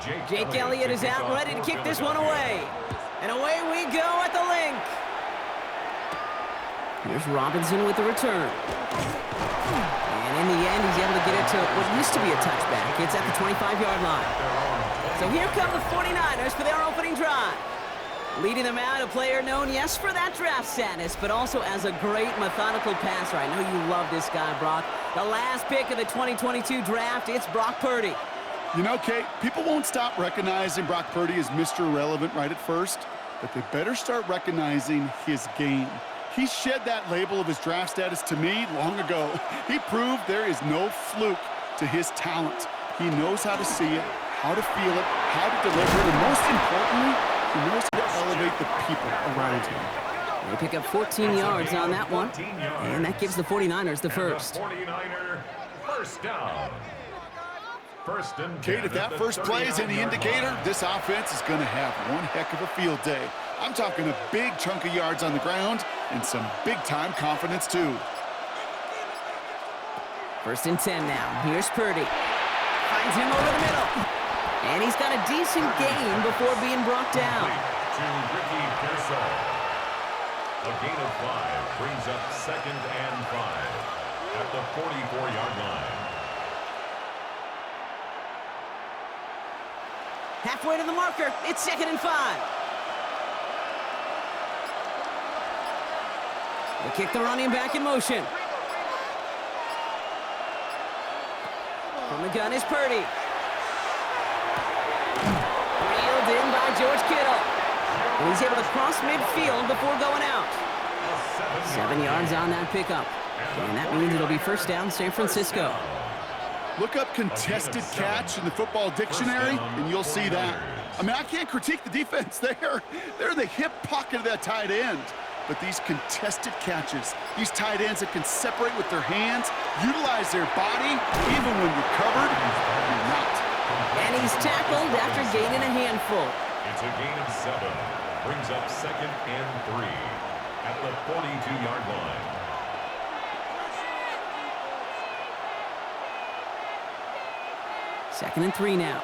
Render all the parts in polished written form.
Jake Elliott is out, ready to kick this one away. And away we go at the link. Here's Robinson with the return. And in the end, he's able to get it to what used to be a touchback. It's at the 25-yard line. So here come the 49ers for their opening drive. Leading them out, a player known, yes, for that draft status, but also as a great methodical passer. I know you love this guy, Brock. The last pick of the 2022 draft, it's Brock Purdy. You know, Kate, people won't stop recognizing Brock Purdy as Mr. Irrelevant right at first, but they better start recognizing his game. He shed that label of his draft status to me long ago. He proved there is no fluke to his talent. He knows how to see it, how to feel it, how to deliver it, and most importantly, he knows how to elevate the people around him. They pick up 14 yards on that one, and that gives the 49ers the first. 49er first down. Kate, if that first play is any indicator, this offense is going to have one heck of a field day. I'm talking a big chunk of yards on the ground and some big-time confidence, too. First and 10 now. Here's Purdy. Finds him over the middle. And he's got a decent gain before being brought down. To Ricky Pearsall. A gain of 5 brings up 2nd and 5 at the 44-yard line. Halfway to the marker. It's 2nd and 5. They kick the running back in motion. From the gun is Purdy. Reeled in by George Kittle. And he's able to cross midfield before going out. 7 yards on that pickup. And that means it'll be first down San Francisco. Look up contested catch in the football dictionary, and you'll see that. I mean, I can't critique the defense there. They're in the hip pocket of that tight end. But these contested catches, these tight ends that can separate with their hands, utilize their body, even when you're covered, you're not. And he's tackled after gaining a handful. It's a gain of 7. Brings up 2nd and 3 at the 42-yard line. Second and 3 now.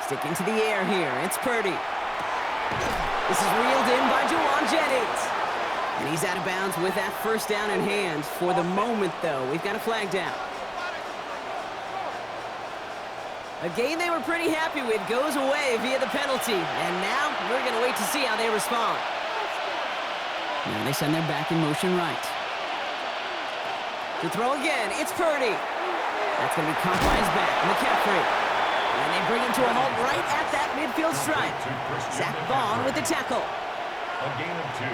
Sticking to the air here. It's Purdy. This is reeled in by Juwan Jennings. And he's out of bounds with that first down in hand. For the moment, though, we've got a flag down. A game they were pretty happy with goes away via the penalty. And now we're going to wait to see how they respond. Now they send their back in motion right. To throw again, it's Purdy. That's going to be caught by his back, McCaffrey. And they bring him to a halt right at that midfield stripe. Zach Vaughn with the tackle. A gain of 2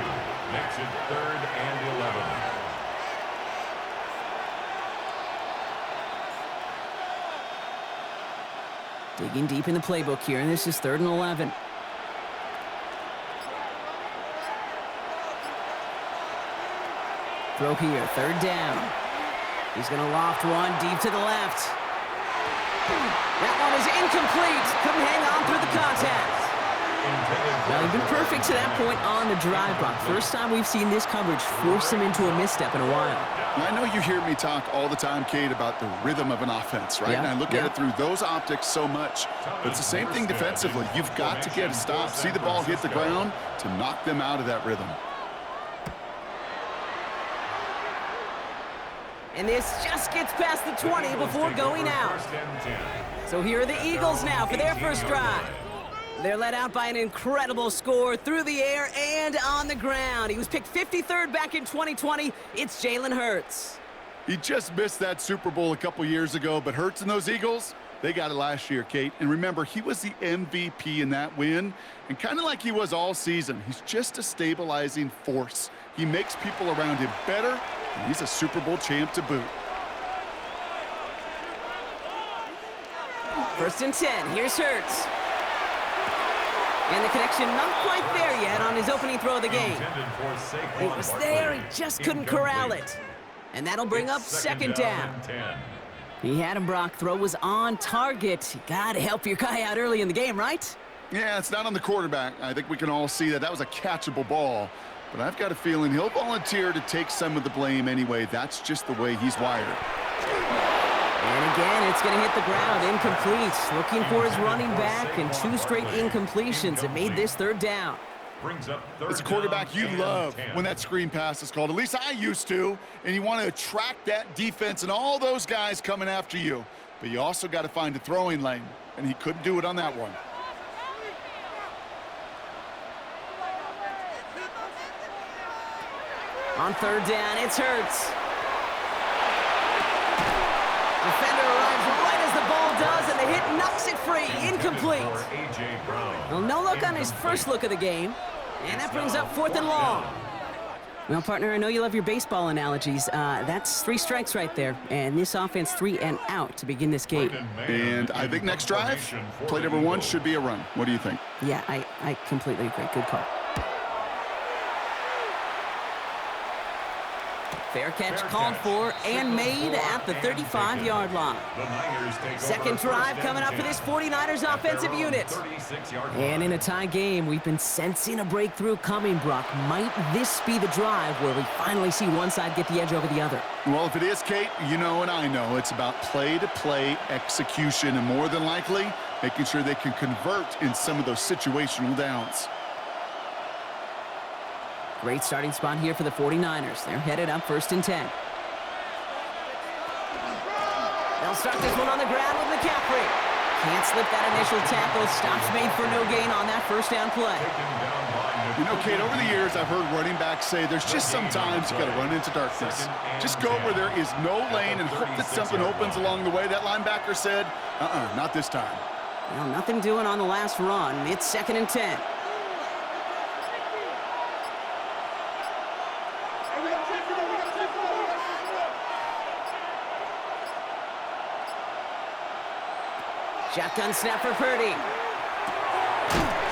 makes it 3rd and 11. Digging deep in the playbook here, and this is 3rd and 11. Throw here, 3rd down. He's going to loft one deep to the left. That one is incomplete. Couldn't hang on through the contact. Well, he's been perfect to that point on the drive, Brock. First time we've seen this coverage force him into a misstep in a while. I know you hear me talk all the time, Kate, about the rhythm of an offense, right? Yeah, and I look at it through those optics so much. But it's the same thing defensively. You've got to get a stop, see the ball hit the ground to knock them out of that rhythm. And this just gets past the 20 before going out. So here are the Eagles now for their first drive. They're led out by an incredible score through the air and on the ground. He was picked 53rd back in 2020. It's Jalen Hurts. He just missed that Super Bowl a couple years ago, but Hurts and those Eagles, they got it last year, Kate. And remember, he was the MVP in that win, and kind of like he was all season. He's just a stabilizing force. He makes people around him better, and he's a Super Bowl champ to boot. 1st and 10. Here's Hurts. And the connection not quite there yet on his opening throw of the game. It was there, he just couldn't corral it. And that'll bring up 2nd down. He had him, Brock. Throw was on target. You gotta help your guy out early in the game, right? Yeah, it's not on the quarterback. I think we can all see that. That was a catchable ball. but I've got a feeling he'll volunteer to take some of the blame anyway. That's just the way he's wired. And again, it's going to hit the ground. Incomplete. Looking for his running back, and 2 straight incompletions. It made this 3rd down. As a quarterback, you love when that screen pass is called. At least I used to. And you want to attract that defense and all those guys coming after you. But you also got to find a throwing lane, and he couldn't do it on that one. On 3rd down, it's Hurts. Defender arrives right as the ball does, and the hit knocks it free. Incomplete. Well, no look on his first look of the game. And that brings up 4th and long. Well, partner, I know you love your baseball analogies. That's 3 strikes right there. And this offense 3 and out to begin this game. And I think next drive, play number 1 should be a run. What do you think? Yeah, I completely agree. Good call. Fair catch called for and made at the 35-yard line. Second drive coming up for this 49ers offensive unit. And in a tie game, we've been sensing a breakthrough coming, Brock. Might this be the drive where we finally see one side get the edge over the other? Well, if it is, Kate, you know and I know it's about play-to-play execution, and more than likely, making sure they can convert in some of those situational downs. Great starting spot here for the 49ers. They're headed up 1st and 10. They'll start this one on the ground with McCaffrey. Can't slip that initial tackle. Stops made for no gain on that 1st down play. You know, Kate, over the years, I've heard running backs say there's just sometimes you got to run into darkness. Just go where there is no lane and hope that something opens along the way. That linebacker said, not this time. Well, nothing doing on the last run. It's 2nd and 10. Shotgun snap for Parity.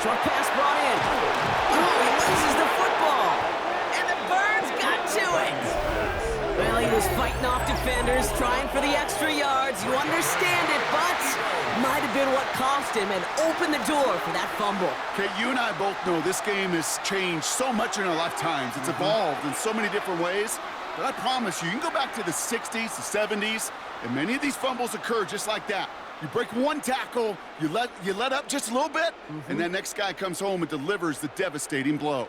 Short pass brought in. Oh, he loses the football. And the Birds got to it. Well, he was fighting off defenders, trying for the extra yards. You understand it, but might have been what cost him and opened the door for that fumble. Okay, you and I both know this game has changed so much in our lifetimes. It's evolved in so many different ways. But I promise you can go back to the 60s, the 70s, and many of these fumbles occur just like that. You break one tackle, you let up just a little bit, and that next guy comes home and delivers the devastating blow.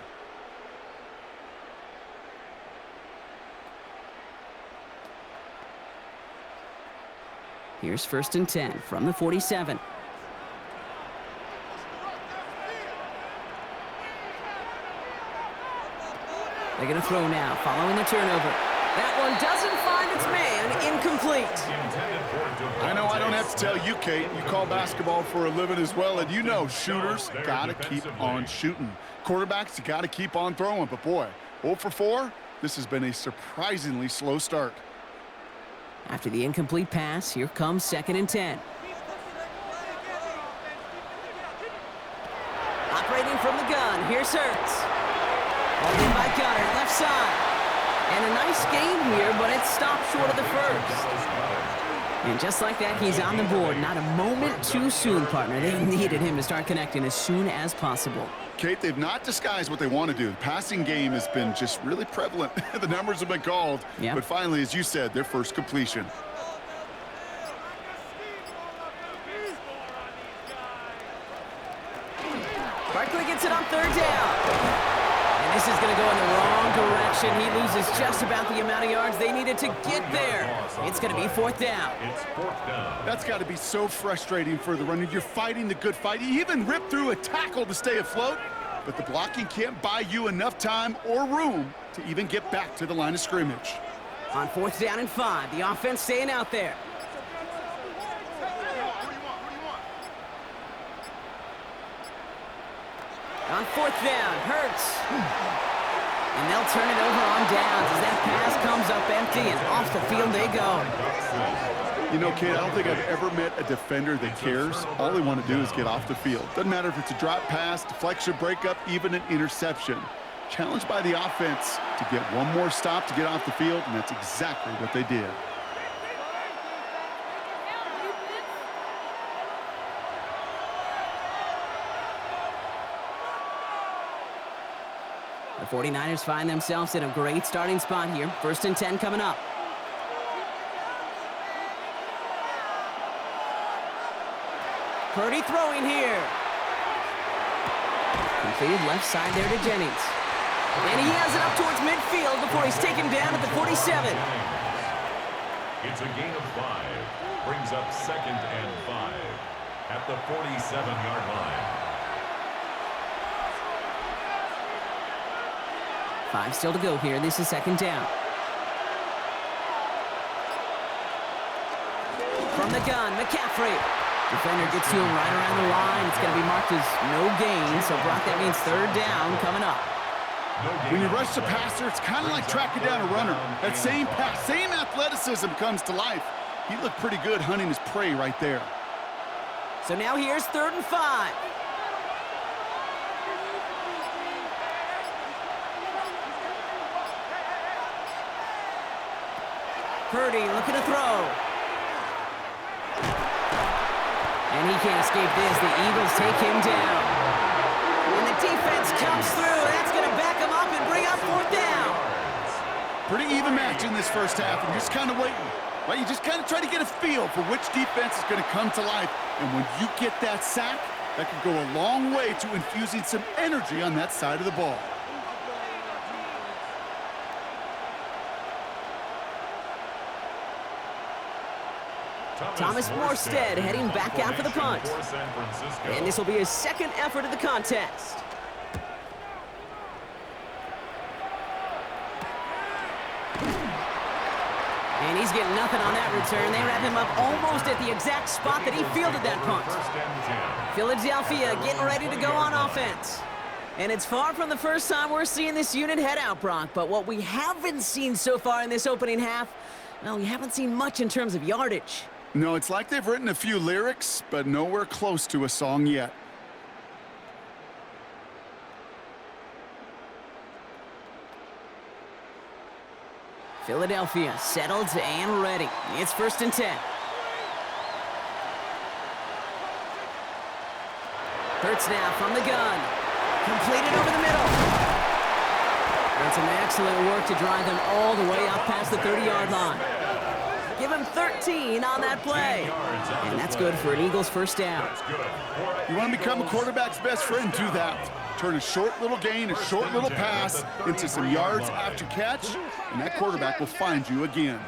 Here's 1st and 10 from the 47. They're going to throw now, following the turnover. That one doesn't find its man. Incomplete. I know I don't have to tell you, Kate. You call basketball for a living as well, and you know shooters got to keep on shooting. Quarterbacks, you got to keep on throwing. But, boy, 0 for 4, this has been a surprisingly slow start. After the incomplete pass, here comes 2nd and 10. Operating from the gun, here's Hurts. Balled in by Gunner, left side. And a nice game here, but it stopped short of the 1st. And just like that, he's on the board. Not a moment too soon, partner. They needed him to start connecting as soon as possible. Kate, they've not disguised what they want to do. The passing game has been just really prevalent. The numbers have been called. Yep. But finally, as you said, their first completion. Barkley gets it on 3rd down. And this is going to go in the wrong direction. He loses just about the amount of yards they needed to get there. It's going to be 4th down. It's 4th down. That's got to be so frustrating for the runner. You're fighting the good fight. You even rip through a tackle to stay afloat, but the blocking can't buy you enough time or room to even get back to the line of scrimmage. On 4th down and 5, the offense staying out there. On 4th down, Hurts. And they'll turn it over on downs as that pass comes up empty, and off the field they go. You know, Kate, I don't think I've ever met a defender that cares. All they want to do is get off the field. Doesn't matter if it's a drop pass, deflection, breakup, even an interception. Challenged by the offense to get one more stop to get off the field, and that's exactly what they did. The 49ers find themselves in a great starting spot here. 1st and 10 coming up. Purdy throwing here. Completed left side there to Jennings. And he has it up towards midfield before he's taken down at the 47. It's a gain of 5. Brings up 2nd and 5 at the 47-yard line. 5 still to go here. This is 2nd down. From the gun, McCaffrey. Defender gets to him right around the line. It's going to be marked as no gain. So, Brock, that means 3rd down coming up. When you rush the passer, it's kind of like tracking down a runner. That same pass, same athleticism comes to life. He looked pretty good hunting his prey right there. So now here's 3rd and 5. Purdy looking to throw. And he can't escape this. The Eagles take him down. And the defense comes through. That's going to back him up and bring up 4th down. Pretty even match in this first half. I'm just kind of waiting. Right? You just kind of try to get a feel for which defense is going to come to life. And when you get that sack, that could go a long way to infusing some energy on that side of the ball. Thomas Morstead heading back out for the punt. And this will be his 2nd effort of the contest. And he's getting nothing on that return. They wrap him up almost at the exact spot that he fielded that punt. Philadelphia getting ready to go on offense. And it's far from the first time we're seeing this unit head out, Brock. But what we haven't seen so far in this opening half, well, we haven't seen much in terms of yardage. No, it's like they've written a few lyrics, but nowhere close to a song yet. Philadelphia settled and ready. It's 1st and 10. Hurts now from the gun. Completed over the middle. And some excellent work to drive them all the way up past the 30-yard line. Give him 13 on that play. And that's good for an Eagles 1st down. You want to become a quarterback's best friend, do that. Turn a short little gain, a short little pass into some yards after catch, and that quarterback will find you again.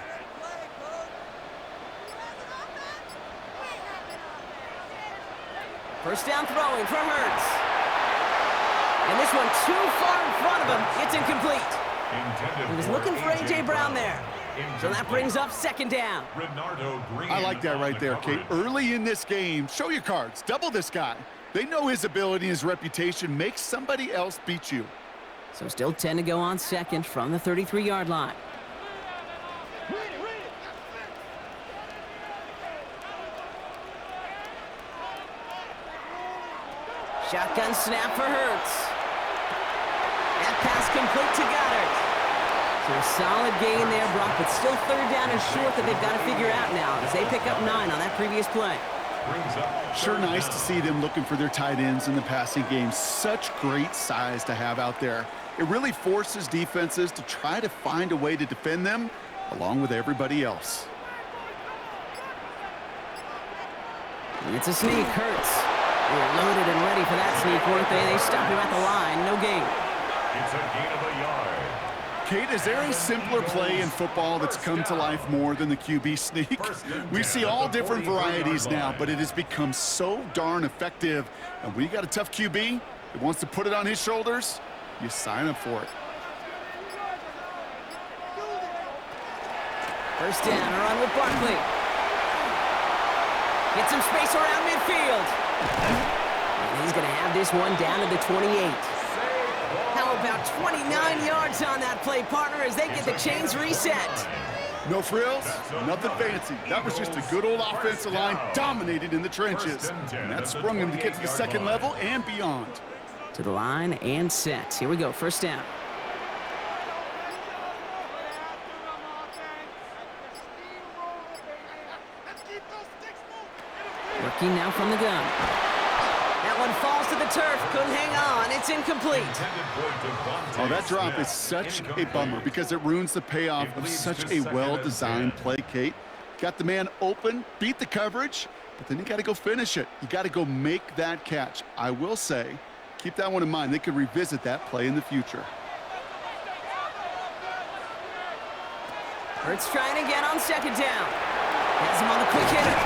First down throwing for Hurts. And this one too far in front of him. It's incomplete. He was looking for A.J. Brown there. So that brings up 2nd down. I like that right there, Kate. Early in this game, show your cards. Double this guy. They know his ability and his reputation makes somebody else beat you. So still 10 to go on 2nd from the 33-yard line. Shotgun snap for Hurts. That pass complete to Goddard. So a solid gain there, Brock, but still 3rd down and short that they've got to figure out now as they pick up 9 on that previous play. Sure nice to see them looking for their tight ends in the passing game. Such great size to have out there. It really forces defenses to try to find a way to defend them along with everybody else. It's a sneak, Hurts. They were loaded and ready for that sneak, weren't they? They stopped him at the line, no gain. It's a gain of a yard. Kate, is there a simpler play in football that's come to life more than the QB sneak? We see all different varieties now, but it has become so darn effective. And when you got a tough QB that wants to put it on his shoulders, you sign up for it. First down, a run with Barkley. Get some space around midfield. And he's going to have this one down to the 28. How about 29 yards on that play, partner, as they get the chains reset? No frills, nothing fancy. That was just a good old offensive line dominated in the trenches. And that sprung him to get to the 2nd level and beyond. To the line and set. Here we go, 1st down. Working now from the gun. That one falls to the turf. Couldn't hang on. It's incomplete. Oh, that drop is such a bummer because it ruins the payoff of such a well-designed play, Kate. Got the man open, beat the coverage, but then you got to go finish it. You got to go make that catch. I will say, keep that one in mind. They could revisit that play in the future. Hurts trying again on second down. Has him on the quick hitter.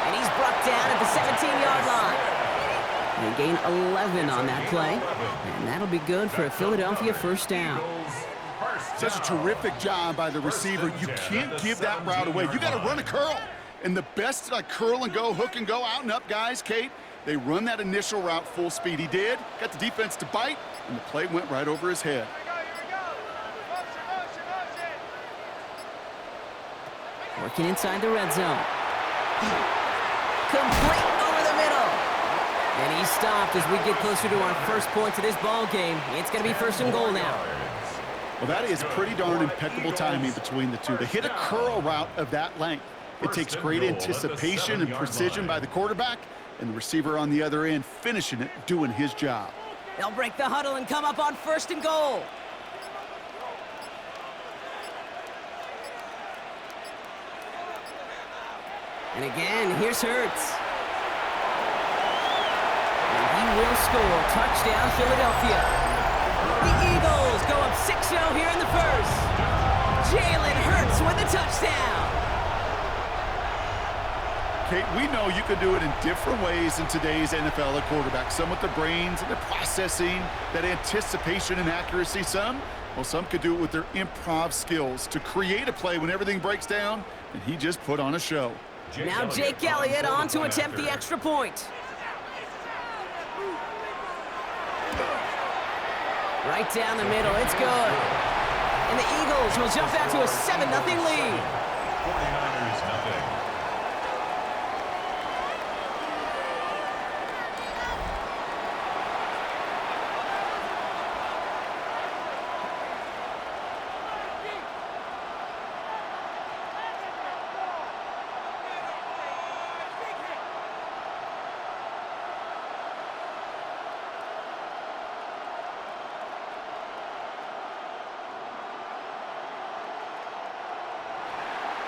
And he's brought down at the 17-yard line. They gain 11 on that play. And that'll be good for a Philadelphia first down. Such a terrific job by the receiver. You can't give that route away. You got to run a curl. And the best curl and go, hook and go, out and up guys, Kate, they run that initial route full speed. He did. Got the defense to bite, and the play went right over his head. Working inside the red zone. Complete over the middle. And he stopped as we get closer to our first points of this ball game. It's going to be first and goal now. Well, that is pretty darn impeccable timing between the two. To hit a curl route of that length, it takes great anticipation and precision by the quarterback, and the receiver on the other end finishing it, doing his job. They'll break the huddle and come up on first and goal. And again, here's Hurts. And he will score. Touchdown, Philadelphia. The Eagles go up 6-0 here in the first. Jalen Hurts with the touchdown. Kate, we know you can do it in different ways in today's NFL at quarterback. Some with the brains and the processing, that anticipation and accuracy. Some could do it with their improv skills to create a play when everything breaks down, and he just put on a show. Now Jake Elliott on to attempt the extra point. Right down the middle, it's good. And the Eagles will jump out to a 7-0 lead. 49ers nothing.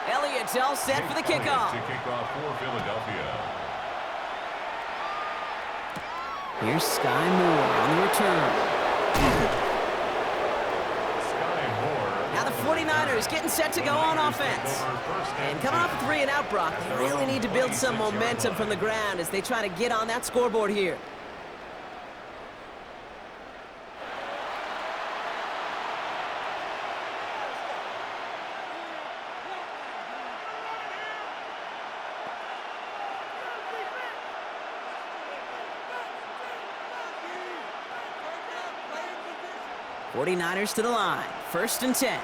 Elliott's all set for the kickoff. To kick off for Philadelphia. Here's Sky Moore on the return. Sky Moore. Now the 49ers getting set to go on offense. And coming off a 3-and-out, Brock, they really need to build some momentum from the ground as they try to get on that scoreboard here. '49ers to the line. First and 10.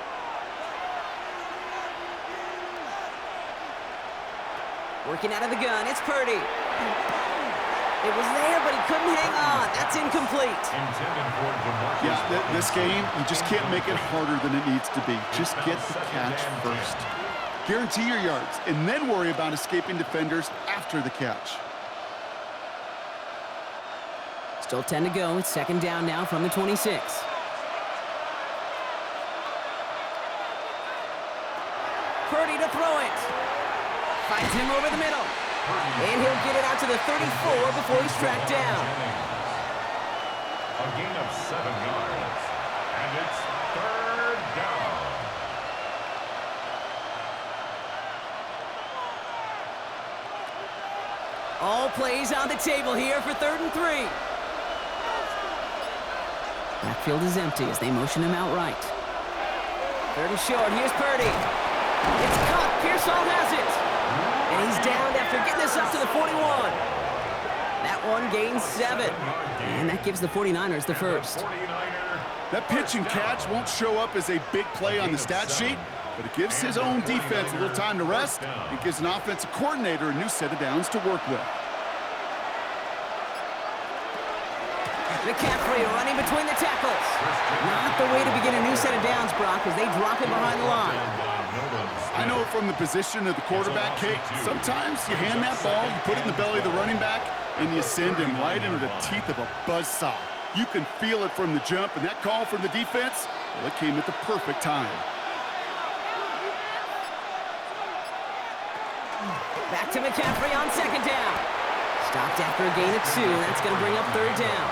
Working out of the gun. It's Parity. It was there, but he couldn't hang on. That's incomplete. Yeah, this game, you just can't make it harder than it needs to be. Just get the catch first. Guarantee your yards, and then worry about escaping defenders after the catch. Still 10 to go. It's second down now from the 26. Parity to throw it. Finds him over the middle. And he'll get it out to the 34 before he's tracked down. A gain of 7 yards. And it's third down. All plays on the table here for 3rd and 3. Backfield is empty as they motion him out right. 3rd and short. Here's Parity. It's caught. Pearsall has it. And he's down after getting this up to the 41. That one gains 7. And that gives the 49ers the first. That pitch and catch won't show up as a big play on the stat sheet, but it gives his own defense a little time to rest. It gives an offensive coordinator a new set of downs to work with. McCaffrey running between the tackles. Not the way to begin a new set of downs, Brock, as they drop him behind the line. I know from the position of the quarterback, Kate, sometimes you hand that ball, you put it in the belly of the running back, And you send him right into the teeth of a buzzsaw. You can feel it from the jump, and that call from the defense, well, it came at the perfect time. Back to McCaffrey on second down. Stopped after a gain of 2. That's going to bring up third down.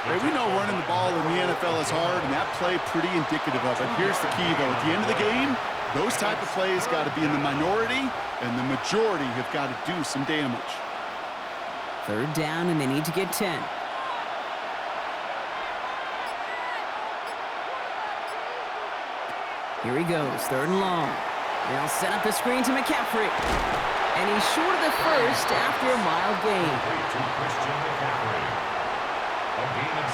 Hey, we know running the ball in the NFL is hard, and that play pretty indicative of it. Here's the key, though. At the end of the game, those type of plays got to be in the minority, and the majority have got to do some damage. Third down, and they need to get 10. Here he goes, third and long. They'll set up the screen to McCaffrey. And he's short of the first after a mild gain. A gain of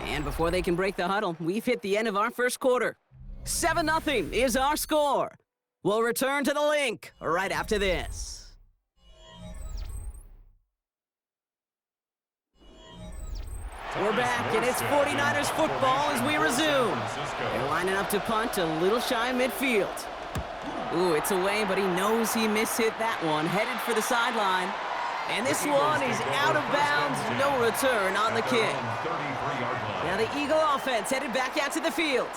7. And before they can break the huddle, we've hit the end of our first quarter. 7-0 is our score. We'll return to the link right after this. We're back, and it's 49ers football as we resume. They're lining up to punt a little shy of midfield. Ooh, it's away, but he knows he mishit that one. Headed for the sideline. And this one is out of bounds. No return on the kick. Now the Eagle offense headed back out to the field.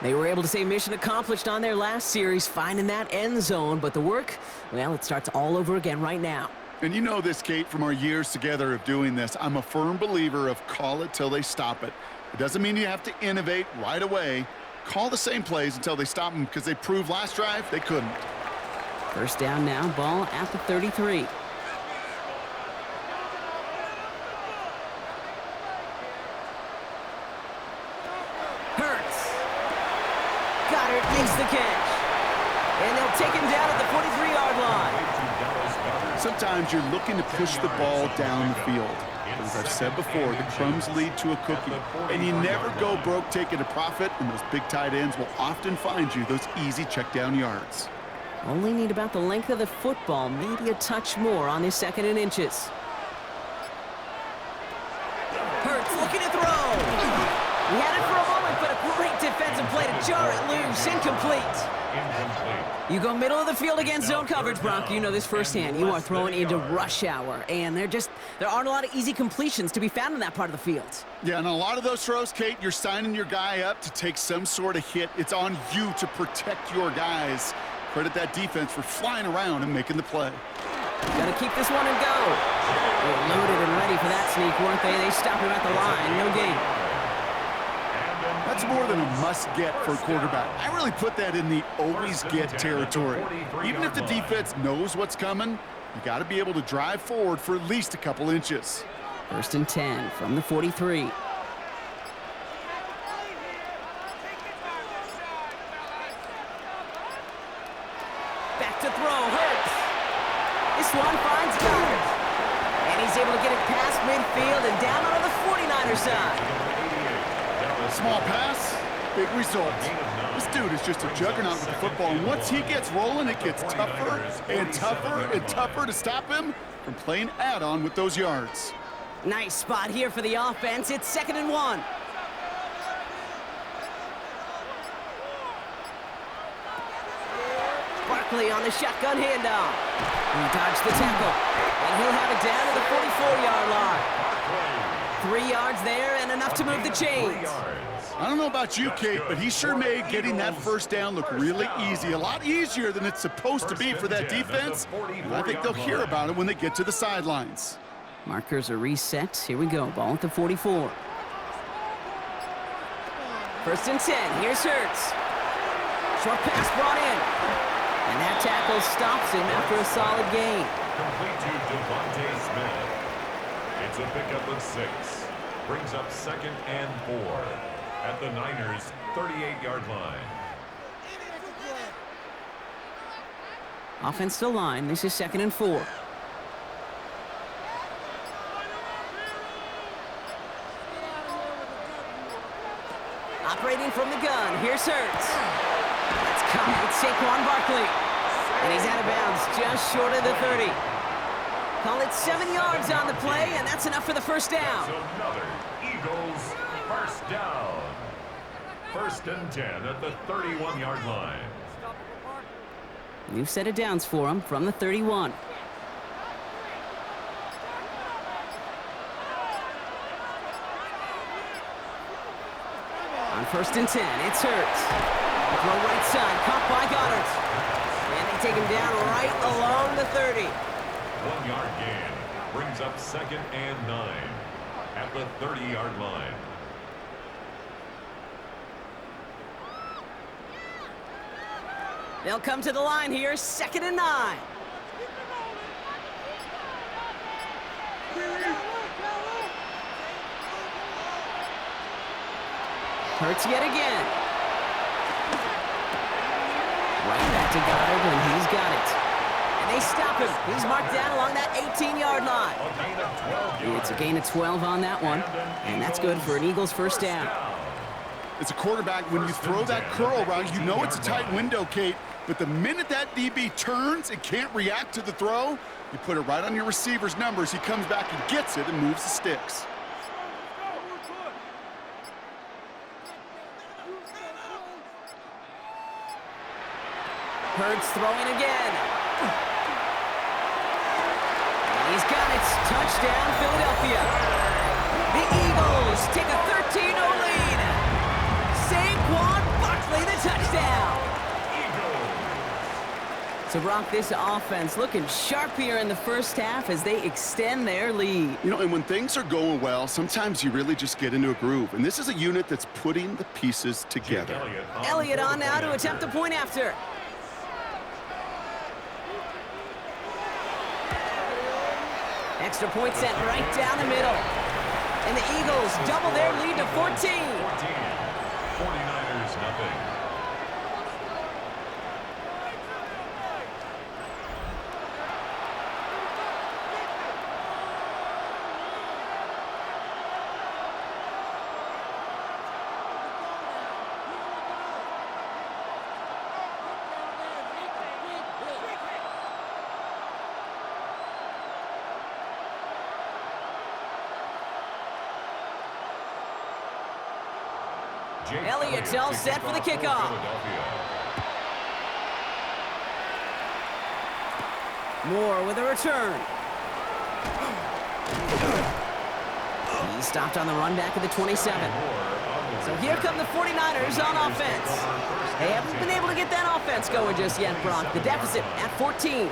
They were able to say mission accomplished on their last series, finding that end zone. But the work, well, it starts all over again right now. And you know this, Kate, from our years together of doing this. I'm a firm believer of call it till they stop it. It doesn't mean you have to innovate right away. Call the same plays until they stop them, because they proved last drive they couldn't. First down now, ball at the 33. Hurts. Goddard makes the catch. And they'll take him down at the 43-yard line. Sometimes you're looking to push the ball down the field. But as I've said before, the crumbs lead to a cookie. And you never go broke taking a profit, and those big tight ends will often find you those easy check down yards. Only need about the length of the football, maybe a touch more on his second and inches. Hurts looking to throw. He had it for a moment, but a great defensive play to jar it loose. Incomplete. You go middle of the field against zone coverage, Brock. You know this firsthand. You are throwing into rush hour, and there aren't a lot of easy completions to be found in that part of the field. Yeah, and a lot of those throws, Kate, you're signing your guy up to take some sort of hit. It's on you to protect your guys. Credit that defense for flying around and making the play. Gotta keep this one and go. They were loaded and ready for that sneak, weren't they? They stopped him at the line. No gain. That's more than a must-get for a quarterback. I really put that in the always-get territory. Even if the defense knows what's coming, you got to be able to drive forward for at least a couple inches. First and 10 from the 43. Back to throw, Hurts. This one finds Goddard. And he's able to get it past midfield and down on the 49er side. Small pass, big result. This dude is just a juggernaut with the football, and once he gets rolling, it gets tougher and tougher and tougher to stop him from playing add-on with those yards. Nice spot here for the offense. It's 2nd and 1. Barkley on the shotgun handoff. He dodged the tackle, and he'll have it down to the 44-yard line. 3 yards there and enough to move the chains. I don't know about you, Kate, but he sure made getting that first down look really easy. A lot easier than it's supposed to be for that defense. And I think they'll hear about it when they get to the sidelines. Markers are reset. Here we go. Ball at the 44. First and 10. Here's Hurts. Short pass brought in. And that tackle stops him after a solid gain. Complete to Devontae Smith. It's a pickup of 6. Brings up 2nd and 4 at the Niners' 38-yard line. Offense to line. This is 2nd and 4. Operating from the gun. Here's Hurts. That's caught with Saquon Barkley. And he's out of bounds just short of the 30. Call it 7 yards on the play, and that's enough for the first down. Another Eagles first down. 1st and 10 at the 31-yard line. New set of downs for him from the 31. first and 10. It's Hurts. Throw right side, caught by Goddard. And they take him down right along the 30. 1 yard gain brings up 2nd and 9 at the 30-yard line. They'll come to the line here, 2nd and 9. Hurts yet again. Right back to Goddard, and he's got it. And they stop him. He's marked down along that 18-yard line. It's a gain of 12 on that one, and that's good for an Eagles first down. As a quarterback, when you throw that curl around, you know it's a tight window, Kate. But the minute that DB turns and can't react to the throw, you put it right on your receiver's numbers. He comes back and gets it and moves the sticks. Hurts throwing again. And he's got it. Touchdown, Philadelphia. The Eagles take a 13-0 lead. Saquon Barkley, the touchdown. So, Brock, this offense looking sharp here in the first half as they extend their lead. You know, and when things are going well, sometimes you really just get into a groove. And this is a unit that's putting the pieces together. Elliott on now to attempt the point after. Extra point sent right down the middle. And the Eagles double their lead to 14. 49ers nothing. Elliott's all set for the kickoff. Moore with a return. He stopped on the run back at the 27. So here come the 49ers on offense. They haven't been able to get that offense going just yet, Brock. The deficit at 14.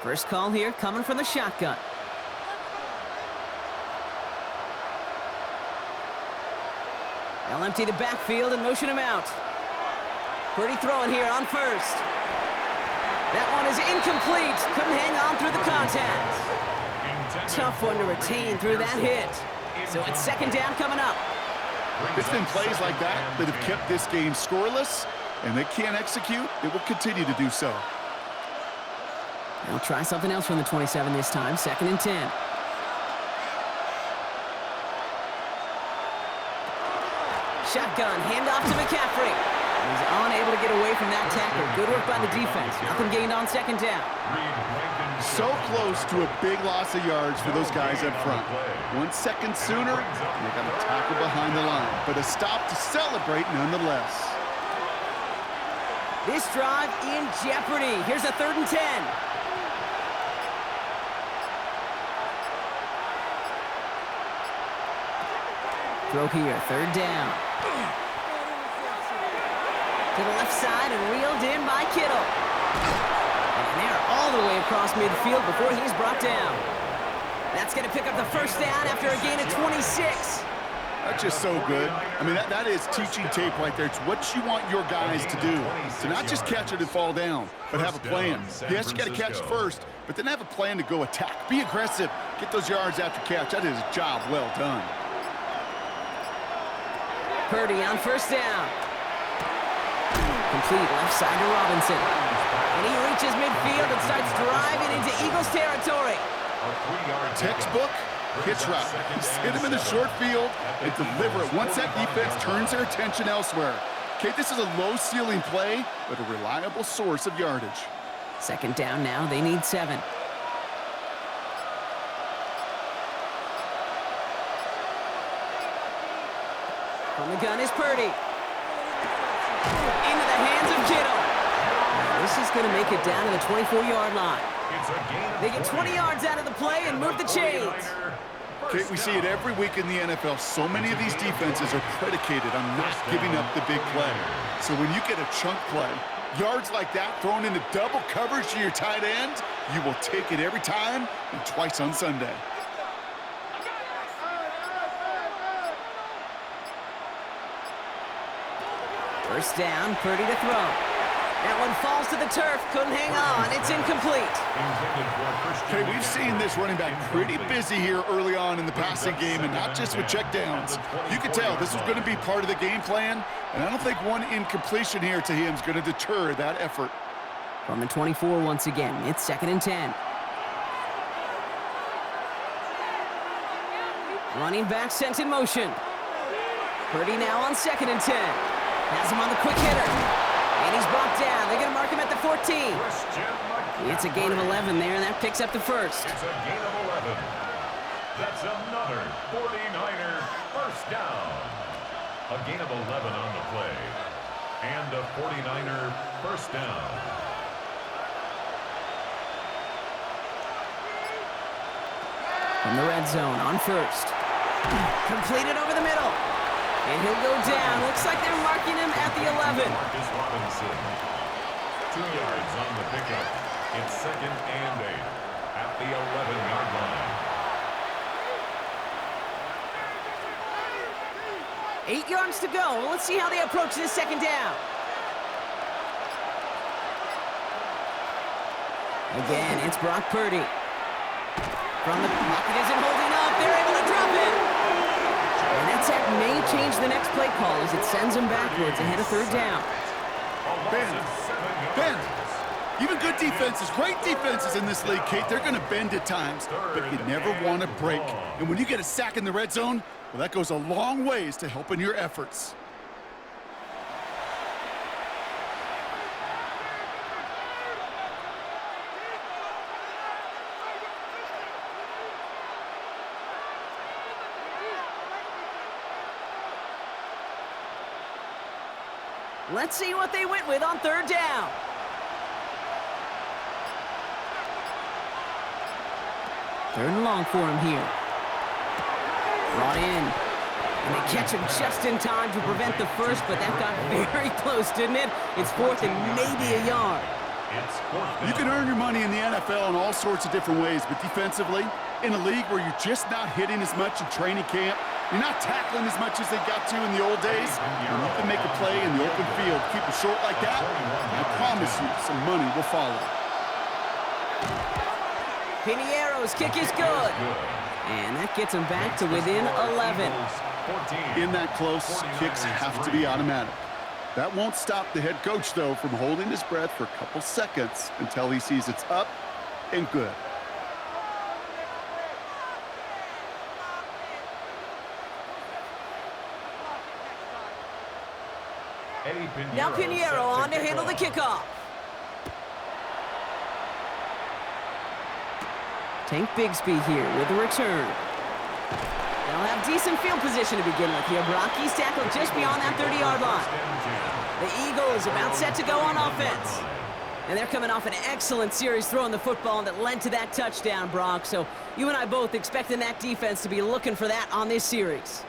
First call here coming from the shotgun. They'll empty the backfield and motion him out. Pretty throwing here on first. That one is incomplete. Couldn't hang on through the contact. Tough one to retain through that hit. So it's 2nd down coming up. It's been plays like that that have kept this game scoreless, and they can't execute. It will continue to do so. They'll try something else from the 27 this time. 2nd and 10. Shotgun, handoff to McCaffrey. He's unable to get away from that tackle. Good work by the defense. Nothing gained on 2nd down. So close to a big loss of yards for those guys up front. 1 second sooner, they got a tackle behind the line. But a stop to celebrate nonetheless. This drive in jeopardy. Here's a 3rd and 10. Throw here, 3rd down. To the left side and reeled in by Kittle. And they're all the way across midfield before he's brought down. That's going to pick up the first down after a gain of 26. That's just so good. I mean, that is teaching tape right there. It's what you want your guys to do. To not just catch it and fall down, but have a plan. Yes, you got to catch first, but then have a plan to go attack. Be aggressive. Get those yards after catch. That is a job well done. Purdy on first down. Complete left side to Robinson. And he reaches midfield and starts driving into Eagles territory. Textbook hitch route. Just hit him in the short field and deliver it once that defense turns their attention elsewhere. Okay, this is a low-ceiling play, but a reliable source of yardage. 2nd down now. They need 7. From the gun is Purdy. Into the hands of Kittle. This is going to make it down to the 24-yard line. They get 20 yards out of the play and move the chains. Okay, we see it every week in the NFL. So many of these defenses are predicated on not giving up the big play. So when you get a chunk play, yards like that thrown into double coverage to your tight end, you will take it every time and twice on Sunday. First down, Purdy to throw. That one falls to the turf, couldn't hang on, it's incomplete. Okay, we've seen this running back pretty busy here early on in the passing game, and not just with checkdowns. You can tell this is going to be part of the game plan, and I don't think one incompletion here to him is going to deter that effort. From the 24 once again, it's 2nd and 10. Running back sent in motion. Purdy now on 2nd and 10. Has him on the quick hitter. And he's brought down. They're going to mark him at the 14. It's a gain of 11 there, and that picks up the first. It's a gain of 11. That's another 49er first down. A gain of 11 on the play. And a 49er first down. From the red zone on first. Completed over the middle. And he'll go down. Looks like they're marking him at the 11. Marcus Robinson. 2 yards on the pickup. It's 2nd and 8 at the 11-yard line. 8 yards to go. Let's see how they approach this 2nd down. Again, it's Brock Purdy. From the pocket isn't holding up. They're able to drop it. And that sack may change the next play call as it sends them backwards ahead of 3rd down. Bend. Even good defenses, great defenses in this league, Kate, they're going to bend at times, but you never want to break. And when you get a sack in the red zone, well, that goes a long ways to helping your efforts. Let's see what they went with on 3rd down. Third and long for him here. Brought in. And they catch him just in time to prevent the first, but that got very close, didn't it? It's 4th and maybe a yard. You can earn your money in the NFL in all sorts of different ways, but defensively, in a league where you're just not hitting as much in training camp, you're not tackling as much as they got to in the old days, and you can make a play in the open field. Keep it short like that, and I promise you some money will follow. Piniero's kick is good. And that gets him back to within 11. In that close, kicks have to be automatic. That won't stop the head coach, though, from holding his breath for a couple seconds until he sees it's up and good. Now Pinheiro on to handle the kickoff. Tank Bigsby here with the return. They'll have decent field position to begin with here. Brock's tackled just beyond that 30-yard line. The Eagles about set to go on offense. And they're coming off an excellent series throwing the football that led to that touchdown, Brock. So you and I both expecting that defense to be looking for that on this series.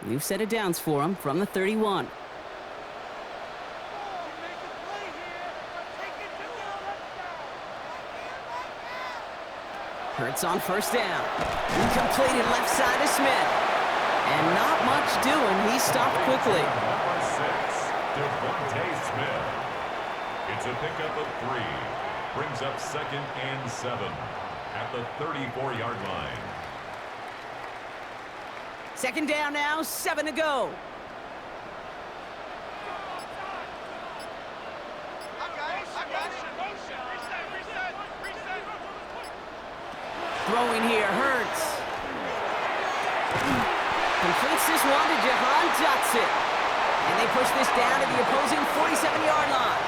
New set of downs for him from the 31. Hurts on first down. Completed left side to Smith. And not much doing. He stopped quickly. Number 6, Devontae Smith. It's a pickup of 3. Brings up 2nd and 7 at the 34-yard line. 2nd down now, 7 to go. Throwing here, Hurts. Completes this one to Jahan Dotson. And they push this down to the opposing 47-yard line.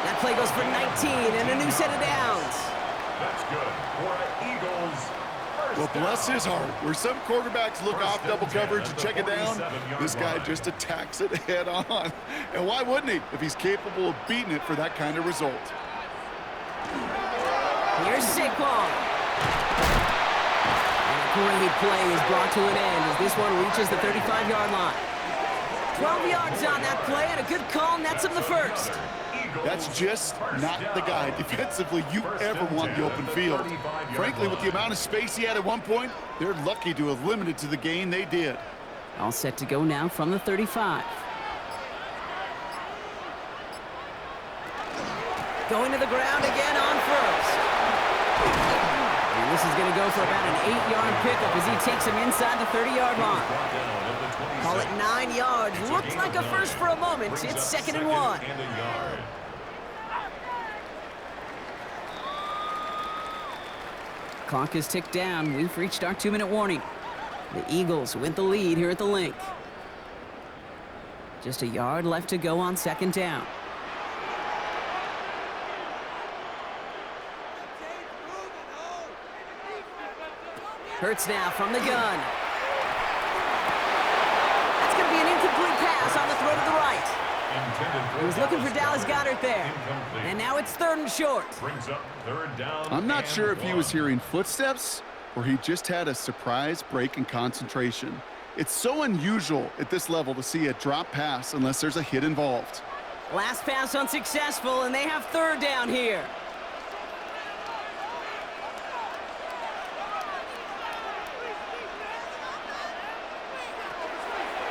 That play goes for 19 and a new set of downs. That's good for an Eagles first Well, bless down. his heart. Where some quarterbacks look First off and double 10 coverage at and the check it down, 47-yard this guy line. just attacks it head on. And why wouldn't he if he's capable of beating it for that kind of result? Here's Saquon. And a great play is brought to an end as this one reaches the 35-yard line. 12 yards on that play, and a good call nets him the first. That's just not the guy defensively you ever want in the open field. Frankly, with the amount of space he had at one point, they're lucky to have limited to the gain they did. All set to go now from the 35. Going to the ground again on first. And this is going to go for about an 8-yard pickup as he takes him inside the 30-yard line. Call it 9 yards. Looked like a first for a moment. It's second and 1. Clock is ticked down. We've reached our 2-minute warning. The Eagles with the lead here at the link. Just a yard left to go on second down. Hurts now from the gun. That's going to be an incomplete pass on the throw to the right. He was looking for Dallas Goedert there. And now it's third and short. Brings up third down. I'm not and sure if he 1. was hearing footsteps or he just had a surprise break in concentration. It's so unusual at this level to see a drop pass unless there's a hit involved. Last pass unsuccessful, and they have third down here.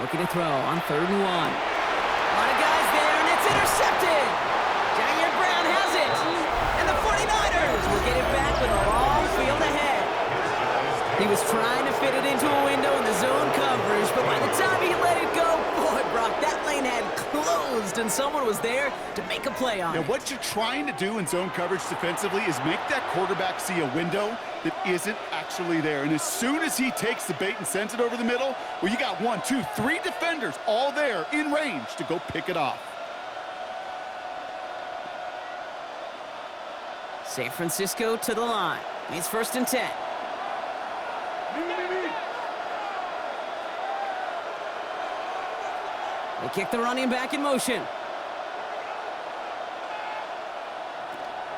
Looking to throw on third and 1. A lot of guys there, and it's intercepted. Jair Brown has it. And the 49ers will get it back with a long field ahead. He was trying to fit it into a window in the zone coverage, but by the time he let it go, boy, Brock, that lane had closed, and someone was there to make a play on Now, it. what you're trying to do in zone coverage defensively is make that quarterback see a window that isn't actually there. And as soon as he takes the bait and sends it over the middle, well, you got 1, 2, 3 defenders all there in range to go pick it off. San Francisco to the line. It's first and 10. They kick the running back in motion.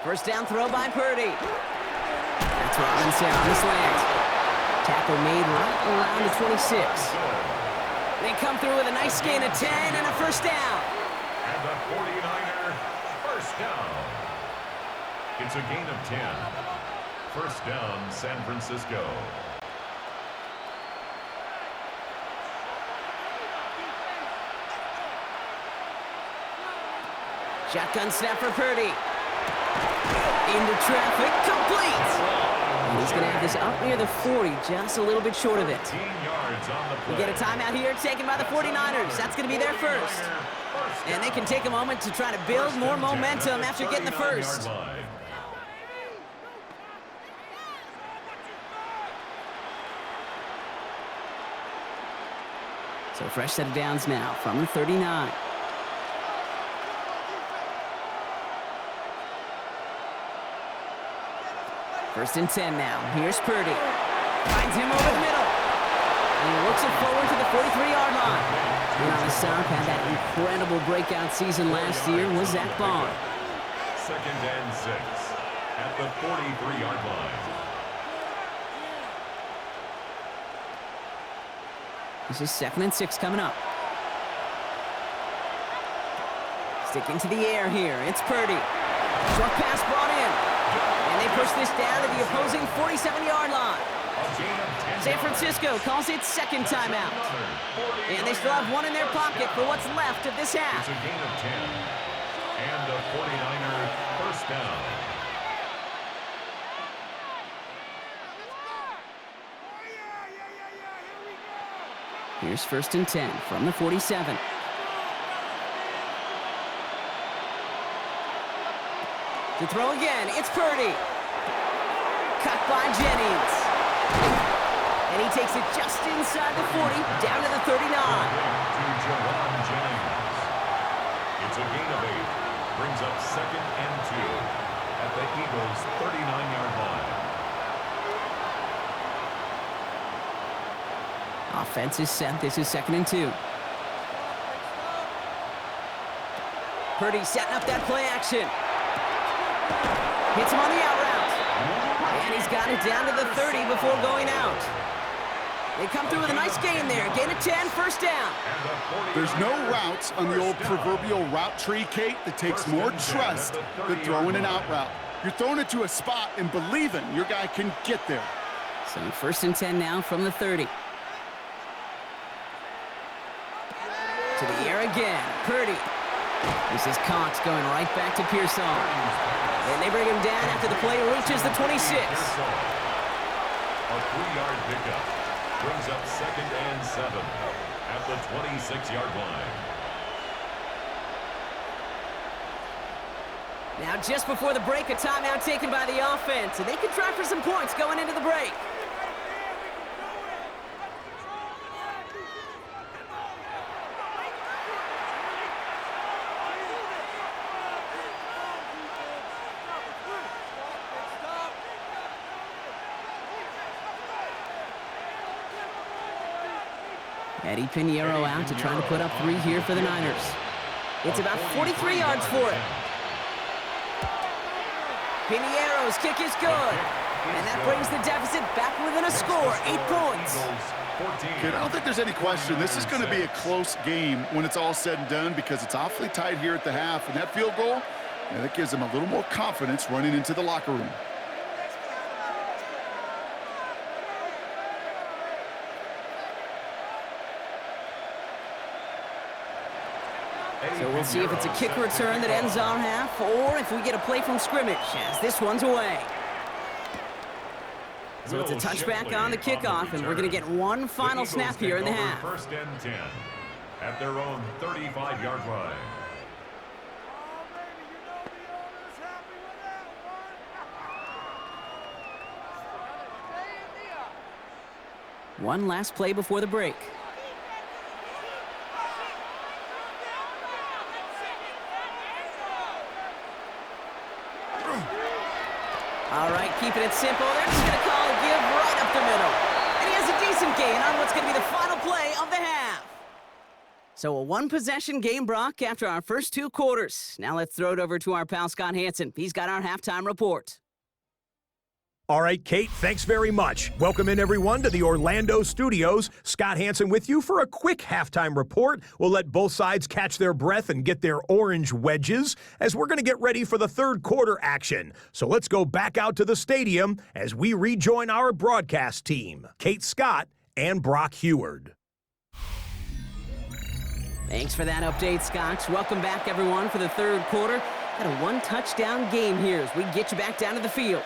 First down throw by Parity. That's Robinson on the slant. Tackle made right around the 26. They come through with a nice gain of 10 and a first down. And the 49er first down. It's a gain of 10. First down, San Francisco. Shotgun snap for Parity. Into traffic, complete. And he's going to have this up near the 40, just a little bit short of it. 15 yards on the play. We get a timeout here taken by the 49ers. That's going to be their first. And they can take a moment to try to build more momentum after getting the first. So a fresh set of downs now from the 39. First and 10 now. Here's Parity. Finds him over the middle. And he works it forward to the 43-yard line. And on the stop, had that incredible breakout season last year was Zach Bond. Second and 6 at the 43-yard line. This is second and 6 coming up. Sticking to the air here. It's Parity. Short pass brought in. And they push this down to the opposing 47-yard line. San Francisco calls it second timeout. And they still have one in their pocket for what's left of this half. It's a gain of 10. And a 49er first down. Here's first and 10 from the 47. To throw again, it's Parity. Cut by Jennings. And he takes it just inside the 40, down to the 39. To Jawan Jennings. It's a gain of 8. brings up 2nd and 2 at the Eagles' 39-yard line. Offense is set. This is 2nd and 2. Purdy setting up that play action. Hits him on the out route. And he's got it down to the 30 before going out. They come through with a nice gain there. Gain of 10, first down. There's no routes on the old proverbial route tree, Kate, that takes more trust than throwing an out route. You're throwing it to a spot and believing your guy can get there. So 1st and 10 now from the 30. To the air again. Purdy. This is Cox going right back to Pearsall. And they bring him down after the play reaches the 26. A 3-yard pickup brings up 2nd and 7 at the 26-yard line. Now just before the break, a timeout taken by the offense. And they can try for some points going into the break. Eddie Pinheiro out to try to put up 3 here for the Niners. It's about 43 yards for it. Pinheiro's kick is good. And that brings the deficit back within a score, 8 points. Kid, I don't think there's any question. This is going to be a close game when it's all said and done because it's awfully tight here at the half. And that field goal, that gives them a little more confidence running into the locker room. So we'll see if it's a kick return that ends our half or if we get a play from scrimmage as this one's away. So it's a touchback on the kickoff, and we're going to get one final snap here in the half. 1st and 10 at their own 35-yard line. One last play before the break. All right, keeping it simple. They're just going to call a give right up the middle. And he has a decent gain on what's going to be the final play of the half. So a one-possession game, Brock, after our first 2 quarters. Now let's throw it over to our pal Scott Hansen. He's got our halftime report. All right, Kate, thanks very much. Welcome in, everyone, to the Orlando studios. Scott Hansen with you for a quick halftime report. We'll let both sides catch their breath and get their orange wedges as we're going to get ready for the 3rd quarter action. So let's go back out to the stadium as we rejoin our broadcast team, Kate Scott and Brock Heward. Thanks for that update, Scott. Welcome back, everyone, for the 3rd quarter. Got a 1-touchdown game here as we get you back down to the field.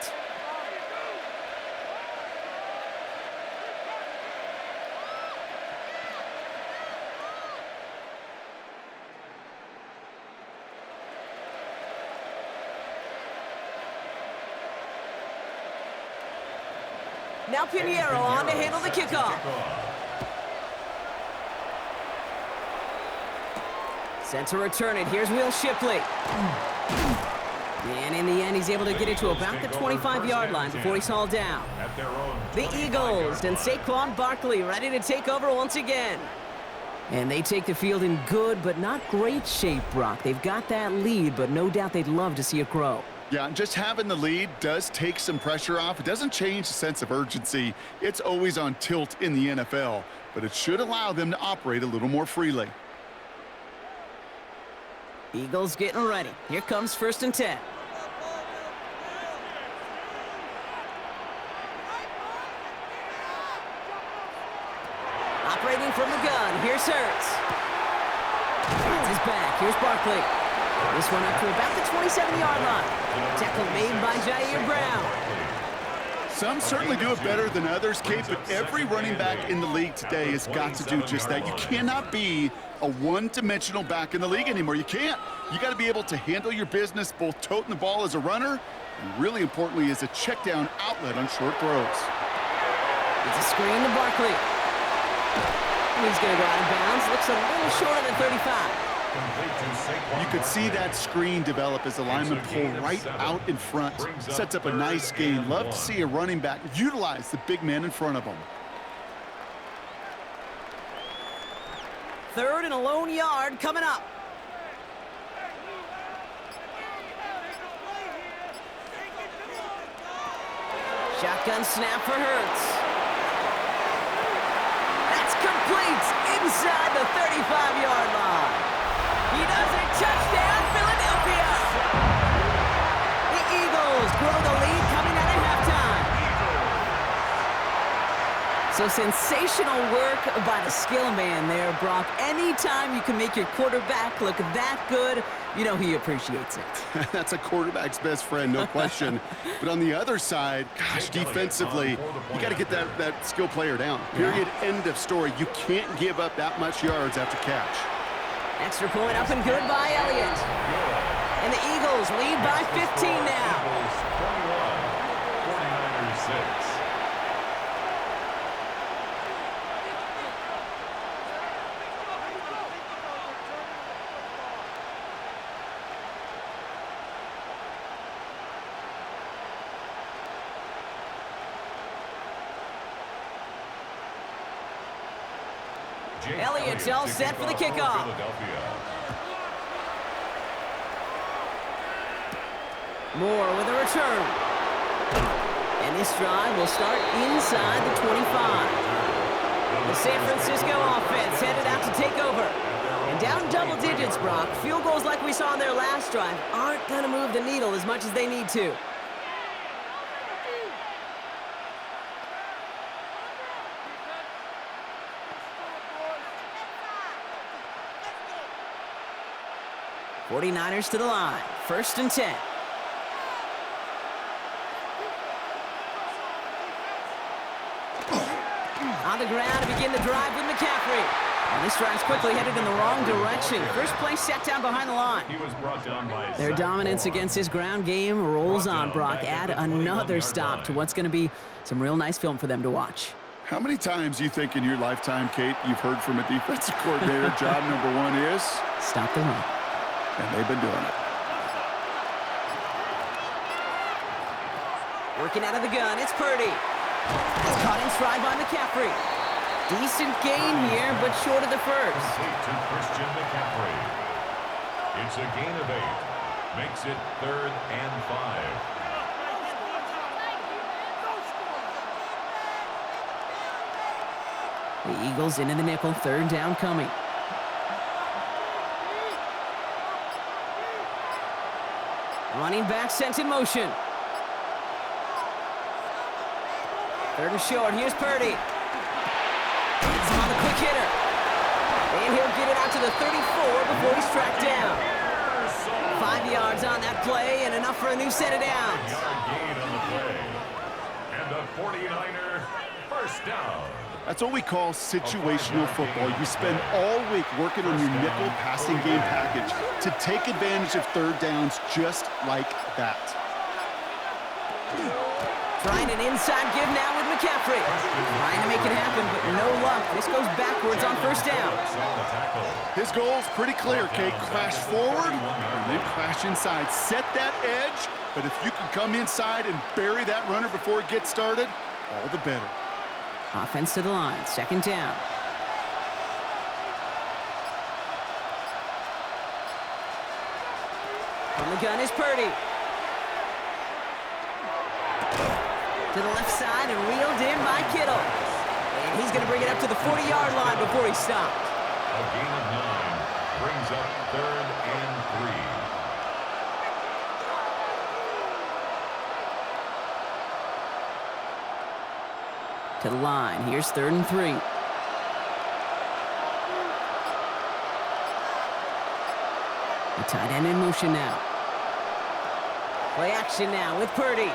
Now Pinheiro on to handle the kickoff. Sent to return it. Here's Will Shipley. And in the end, he's able to get it to about the 25-yard line before he's hauled down. The Eagles and Saquon Barkley ready to take over once again. And they take the field in good but not great shape, Brock. They've got that lead, but no doubt they'd love to see it grow. Yeah, and just having the lead does take some pressure off. It doesn't change the sense of urgency. It's always on tilt in the NFL, but it should allow them to operate a little more freely. Eagles getting ready. Here comes 1st and 10. Operating from the gun. Here's Hurts. That's his back. Here's Barkley. This one up to about the 27-yard line. Tackle made by Jair Brown. Some certainly do it better than others, Kate, but every running back in the league today has got to do just that. You cannot be a one-dimensional back in the league anymore. You can't. You got to be able to handle your business, both toting the ball as a runner, and really importantly as a check-down outlet on short throws. It's a screen to Barkley. He's going to go out of bounds. Looks a little short of the 35. Complete to You could see that screen develop as the linemen pull right out in front. Sets up a nice gain. Love to see a running back utilize the big man in front of him. 3rd and a lone yard coming up. Shotgun snap for Hurts. That's complete inside the 35-yard line. He does it. Touchdown, Philadelphia. The Eagles grow the lead coming out of halftime. So sensational work by the skill man there, Brock. Anytime you can make your quarterback look that good, you know he appreciates it. That's a quarterback's best friend, no question. But on the other side, gosh, defensively, you got to get that skill player down. Period, end of story. You can't give up that much yards after catch. Extra point up and good by Elliott. And the Eagles lead by 15 now. 21, 49ers 6. Elliott's all set for the kickoff. Moore with a return. And this drive will start inside the 25. The San Francisco offense headed out to take over. And down double digits, Brock. Field goals like we saw on their last drive aren't going to move the needle as much as they need to. '49ers to the line. 1st and 10. On the ground to begin the drive with McCaffrey. And this drive's quickly headed in the wrong direction. First play set down behind the line. Their dominance against this ground game rolls on, Brock. Add another stop to what's going to be some real nice film for them to watch. How many times do you think in your lifetime, Kate, you've heard from a defensive coordinator, job number 1 is? Stop the run. And they've been doing it. Working out of the gun, it's Parity. It's caught in stride by McCaffrey. Decent gain here, but short of the first. To Christian McCaffrey. It's a gain of 8. Makes it 3rd and 5. The Eagles into the nickel, 3rd down coming. Running back sent in motion. 3rd and short. Here's Parity. He's on the quick hitter. And he'll get it out to the 34 before he's tracked down. 5 yards on that play and enough for a new set of downs. Yard gain on the play. And a 49er first down. That's what we call situational football. You spend all week working on your nickel passing game package to take advantage of 3rd downs just like that. Trying an inside give now with McCaffrey. Trying to make it happen, but no luck. This goes backwards on 1st down. His goal's pretty clear, Kate. Crash forward and then crash inside. Set that edge, but if you can come inside and bury that runner before it gets started, all the better. Offense to the line, 2nd down. From the gun is Parity. To the left side and reeled in by Kittle. And he's going to bring it up to the 40-yard line before he stopped. A gain of 9 brings up 3rd and 3. To the line. Here's 3rd and 3. The tight end in motion now. Play action now with Parity.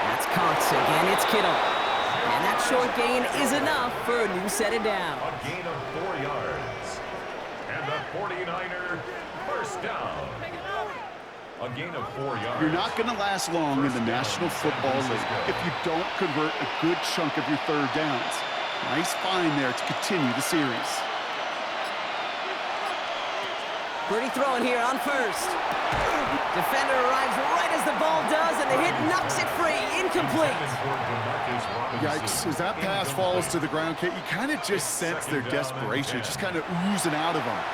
That's caught again. It's Kittle. And that short gain is enough for a new set of downs. A gain of 4 yards. And the 49er first down. A gain of 4 yards. You're not going to last long in the National Football League if you don't convert a good chunk of your 3rd downs. Nice find there to continue the series. Purdy throwing here on first. Defender arrives right as the ball does, and the hit knocks it free. Incomplete. Yikes, as that pass falls to the ground, Kate, you kind of just sense their desperation, just kind of oozing out of them.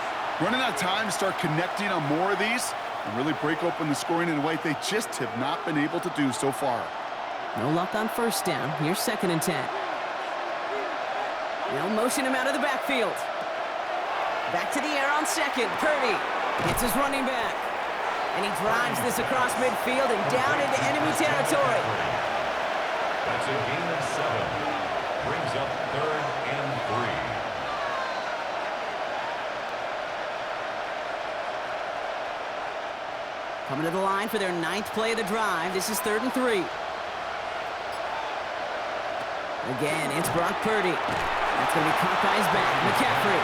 Running out of time to start connecting on more of these and really break open the scoring in a way they just have not been able to do so far. No luck on first down. Here's 2nd and 10. They'll motion him out of the backfield. Back to the air on second. Purdy hits his running back. And he drives this across midfield and down into enemy territory. That's a gain of 7. Brings up 3rd and 3. Coming to the line for their 9th play of the drive. This is 3rd and 3. Again, it's Brock Purdy. That's going to be caught by his back. McCaffrey.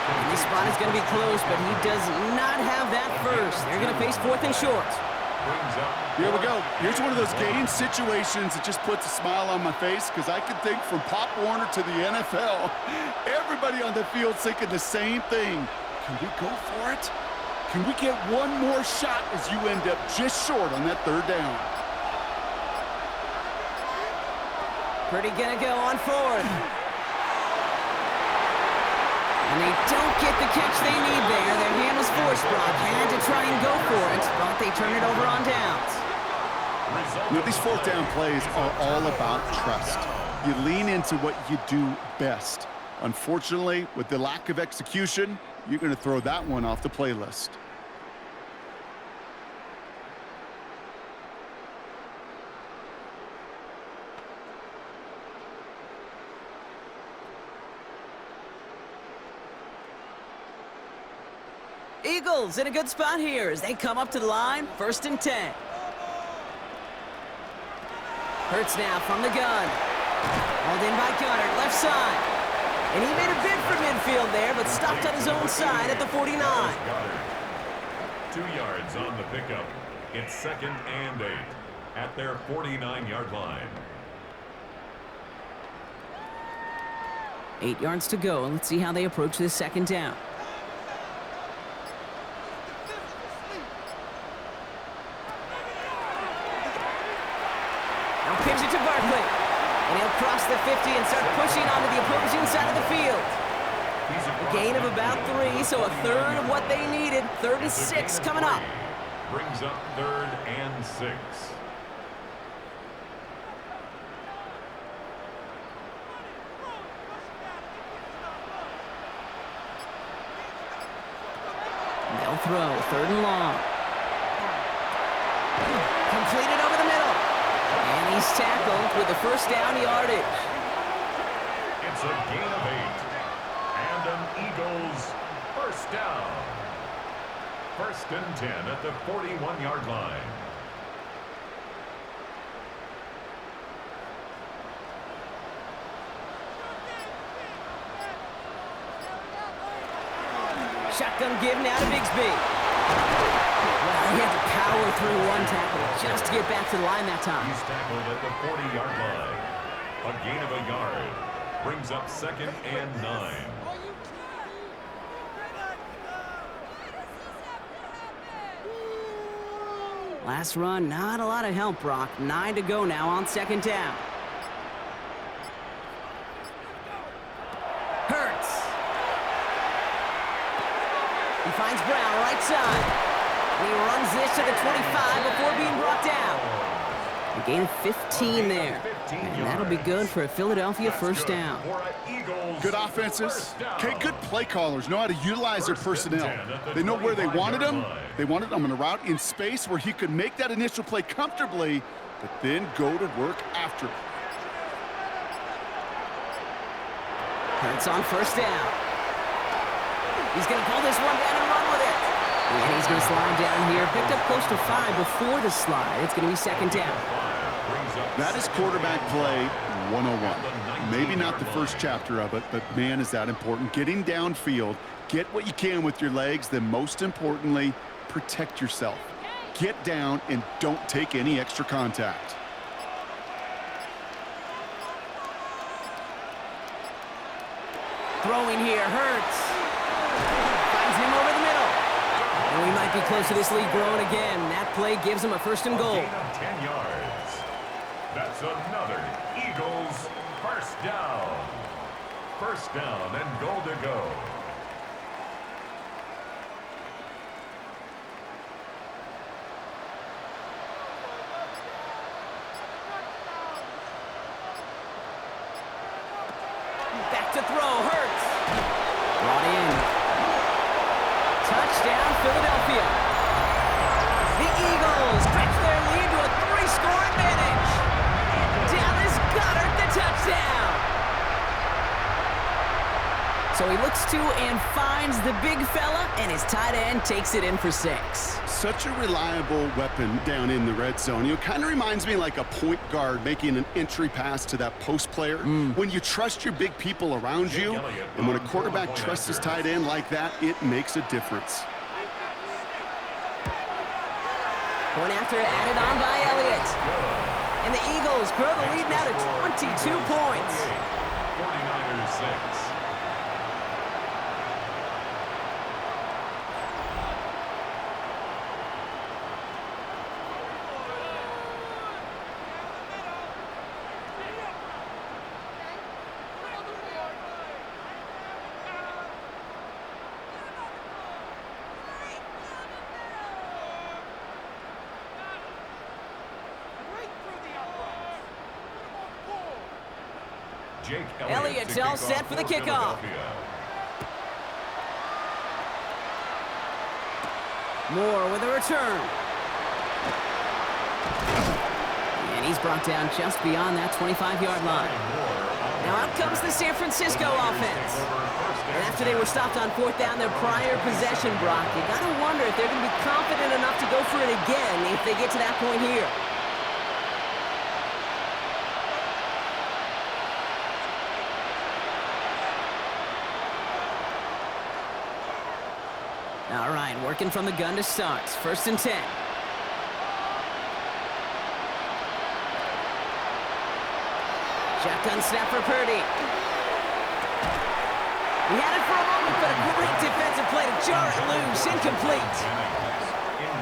And this spot is going to be close, but he does not have that first. They're going to face 4th and short. Here we go. Here's one of those game situations that just puts a smile on my face, because I can think from Pop Warner to the NFL, everybody on the field thinking the same thing. Can we go for it? Can we get one more shot as you end up just short on that 3rd down? Purdy going to go on 4th. And they don't get the catch they need there. Their hand was forced. Brock had to try and go for it, but they turn it over on downs. You know, these 4th down plays are all about trust. You lean into what you do best. Unfortunately, with the lack of execution, you're going to throw that one off the playlist. Eagles in a good spot here as they come up to the line. 1st and 10. Hurts now from the gun. Hauled in by Goddard, left side. And he made a bid for midfield there, but stopped on his own side at the 49. 2 yards on the pickup. It's 2nd and 8 at their 49-yard line. 8 yards to go. Let's see how they approach this 2nd down. Gives it to Barkley. And he'll cross the 50 and start pushing onto the opposing side of the field. A gain of about 3, so a 1/3 of what they needed. 3rd and 6 coming up. Brings up 3rd and 6. They'll throw. 3rd and long. Completed over the middle. And he's tackled with the 1st down yardage. It's a gain of 8. And an Eagles 1st down. 1st and 10 at the 41-yard line. Shotgun give now to Bigsby. Well, he had to power through one tackle just to get back to the line that time. He's tackled at the 40-yard line. A gain of a yard. Brings up 2nd and 9. Last run, not a lot of help, Brock. 9 to go now on 2nd down. Hurts. He finds Brown right side. And he runs this to the 25 before being brought down. A gain of 15 there. And that'll be good for a Philadelphia 1st down. Good offenses. Okay, good play callers know how to utilize their personnel. They know where they wanted them. They wanted them in a route in space where he could make that initial play comfortably, but then go to work after it. Hurts on 1st down. He's going to pull this one down and run with it. And he's going to slide down here. Picked up close to 5 before the slide. It's going to be 2nd down. That is quarterback play 101. Maybe not the first chapter of it, but man, is that important. Getting downfield, get what you can with your legs, then most importantly, protect yourself. Get down and don't take any extra contact. Throwing here, Hurts. Finds him over the middle. close to this lead growing again. That play gives them a first and goal. A gain of 10 yards. That's another Eagles first down. First down and goal to go. Back to throw, Hurts. Brought in. Touchdown, Philadelphia. The Eagles stretch their lead to a 3-score advantage. Dallas Goedert, the touchdown. So he looks to and finds the big fella, and his tight end takes it in for 6. Such a reliable weapon down in the red zone. You know, kind of reminds me like a point guard making an entry pass to that post player. When you trust your big people around you, and when a quarterback trusts his tight end like that, it makes a difference. Point after added on by Elliott. And the Eagles grow the lead now to 22 points. 49ers 6. Elliott's all set for the kickoff. Moore with a return. And he's brought down just beyond that 25-yard line. Now out comes the San Francisco offense. And after they were stopped on 4th down their prior possession, Brock, you got to wonder if they're going to be confident enough to go for it again if they get to that point here. All right, working from the gun to start. 1st and 10. Shotgun snap for Parity. He had it for a moment, but a great defensive play to jar it loose. Incomplete.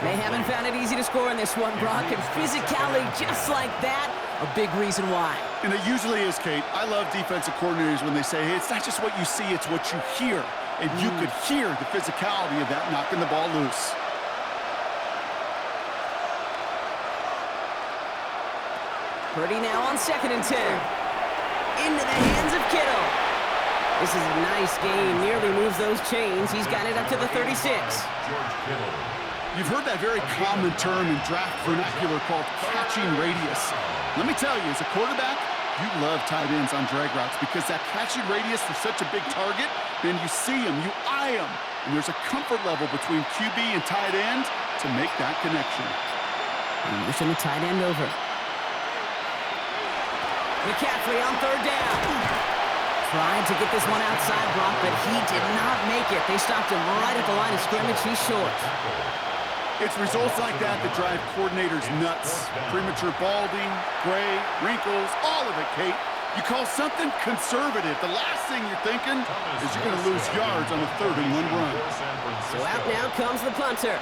They haven't found it easy to score in this one, Brock, and physicality just like that, a big reason why. And it usually is, Kate. I love defensive coordinators when they say, hey, it's not just what you see, it's what you hear. And you could hear the physicality of that knocking the ball loose. Parity now on 2nd and 10. Into the hands of Kittle. This is a nice game. Nearly moves those chains. He's got it up to the 36. You've heard that very common term in draft vernacular called catching radius. Let me tell you, as a quarterback, you love tight ends on drag routes because that catching radius for such a big target, then you see him, you eye him, and there's a comfort level between QB and tight end to make that connection. And pushing the tight end over. McCaffrey on 3rd down. Tried to get this one outside, Brock, but he did not make it. They stopped him right at the line of scrimmage. He's short. It's results like that that drive coordinators nuts. Premature balding, gray, wrinkles, all of it, Kate. You call something conservative. The last thing you're thinking is you're going to lose yards on a 3rd and 1 run. So out now comes the punter.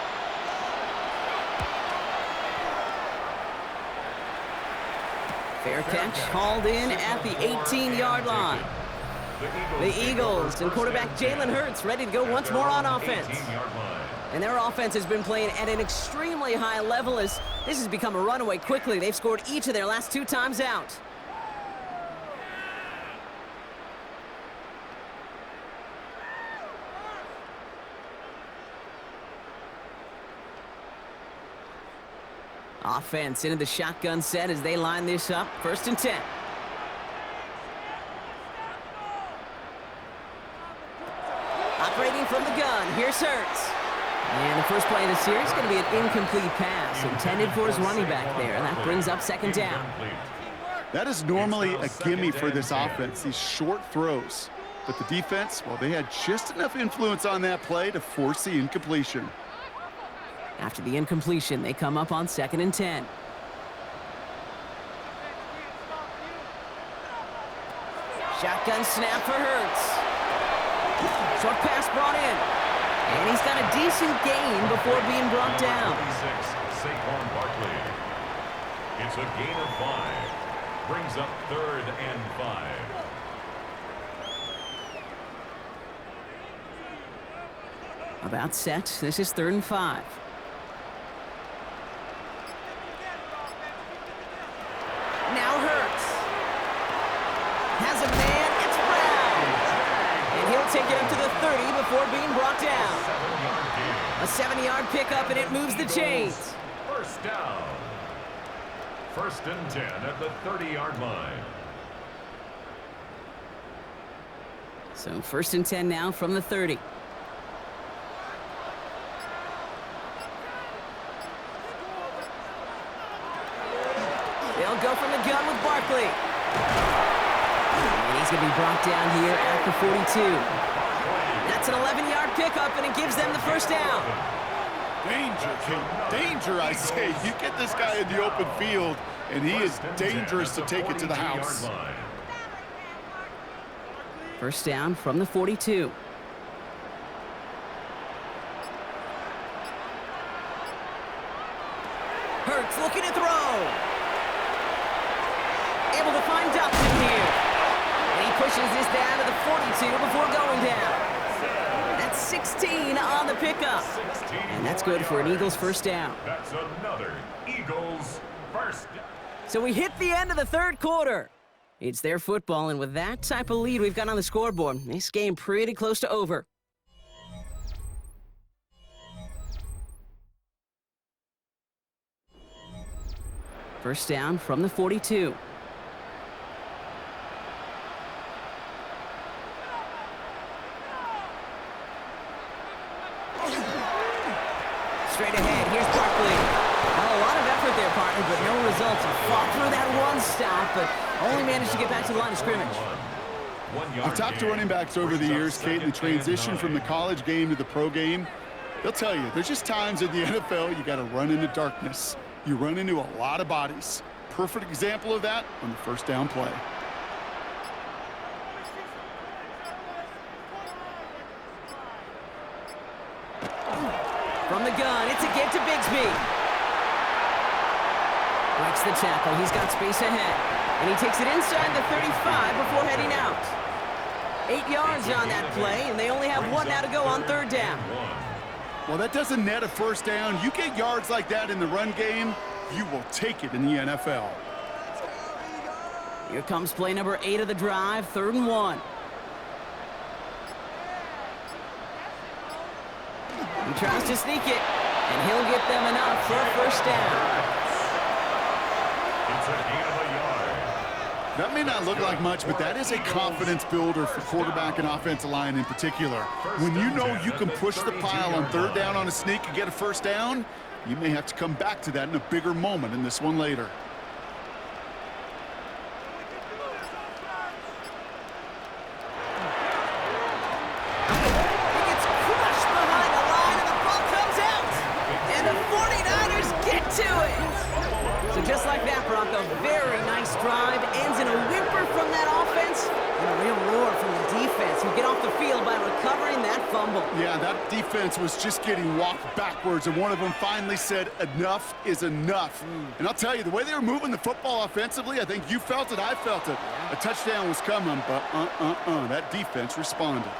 Fair catch, hauled in at the 18-yard line. The Eagles and quarterback Jalen Hurts ready to go once more on offense. And their offense has been playing at an extremely high level as this has become a runaway quickly. They've scored each of their last 2 times out. Offense into the shotgun set as they line this up. 1st and 10. Operating from the gun, here's Hurts. And the first play of the series is going to be an incomplete pass intended for his running back there. And that brings up 2nd down. That is normally a gimme for this offense, these short throws. But the defense, well, they had just enough influence on that play to force the incompletion. After the incompletion, they come up on 2nd and 10. Shotgun snap for Hurts. Short pass brought in. And he's got a decent gain before being brought down. 26, Saquon Barkley. It's a gain of 5. Brings up 3rd and 5. About set. This is 3rd and 5. Now Hurts. Has a man. It's Brown. And he'll take it up to the 30 before being brought down. 7-yard gain. A 7-yard pickup, and it moves the chains. First down. 1st and 10 at the 30-yard line. So 1st and 10 now from the 30. They'll go from the gun with Barkley. And he's going to be brought down here at the 42. That's an 11-yard pickup, and it gives them the first down. Danger, Kate. Danger, I say. You get this guy in the open field, and he is dangerous to take it to the house. First down from the 42. Hurts looking to throw. Able to find Dobson here. And he pushes this down to the 42 before going down. That's 16 on the pickup. And that's good for an Eagles first down. That's another Eagles first down. So we hit the end of the 3rd quarter. It's their football, and with that type of lead we've got on the scoreboard, this game pretty close to over. First down from the 42. Straight ahead, here's Barkley. Well, a lot of effort there, partner, but no results. He fought through that one stop, but only managed to get back to the line of scrimmage. I've talked to running backs over the years, Kate, in the transition from the college game to the pro game. They'll tell you, there's just times in the NFL you got to run into darkness. You run into a lot of bodies. Perfect example of that on the first down play. From the gun, it's a get to Bigsby. Breaks the tackle. He's got space ahead. And he takes it inside the 35 before heading out. 8 yards on that play, and they only have 1 now to go on 3rd down. Well, that doesn't net a first down. You get yards like that in the run game, you will take it in the NFL. Here comes play number 8 of the drive, 3rd and 1. He tries to sneak it, and he'll get them enough for a first down. It's a gain of a yard. That may not look like much, but that is a confidence builder for quarterback and offensive line in particular. When you know you can push the pile on 3rd down on a sneak and get a first down, you may have to come back to that in a bigger moment in this one later. Just like that, Bronco, very nice drive. Ends in a whimper from that offense and a real roar from the defense, who get off the field by recovering that fumble. Yeah, that defense was just getting walked backwards, and one of them finally said, enough is enough. And I'll tell you, the way they were moving the football offensively, I think you felt it, I felt it. A touchdown was coming, but that defense responded.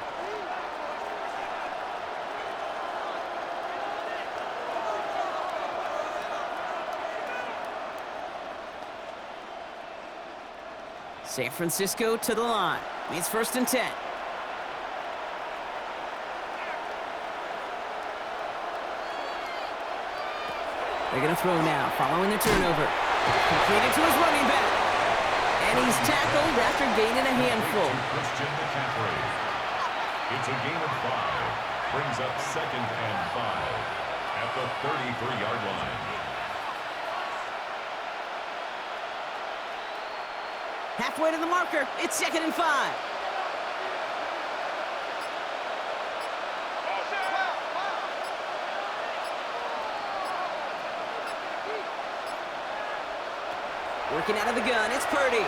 San Francisco to the line. It's 1st and 10. They're going to throw now, following the turnover. Completed to his running back. And he's tackled after gaining a handful. Christian McCaffrey. It's a gain of 5. Brings up 2nd and 5 at the 33-yard line. Halfway to the marker. It's 2nd and 5. Working out of the gun. It's Parity.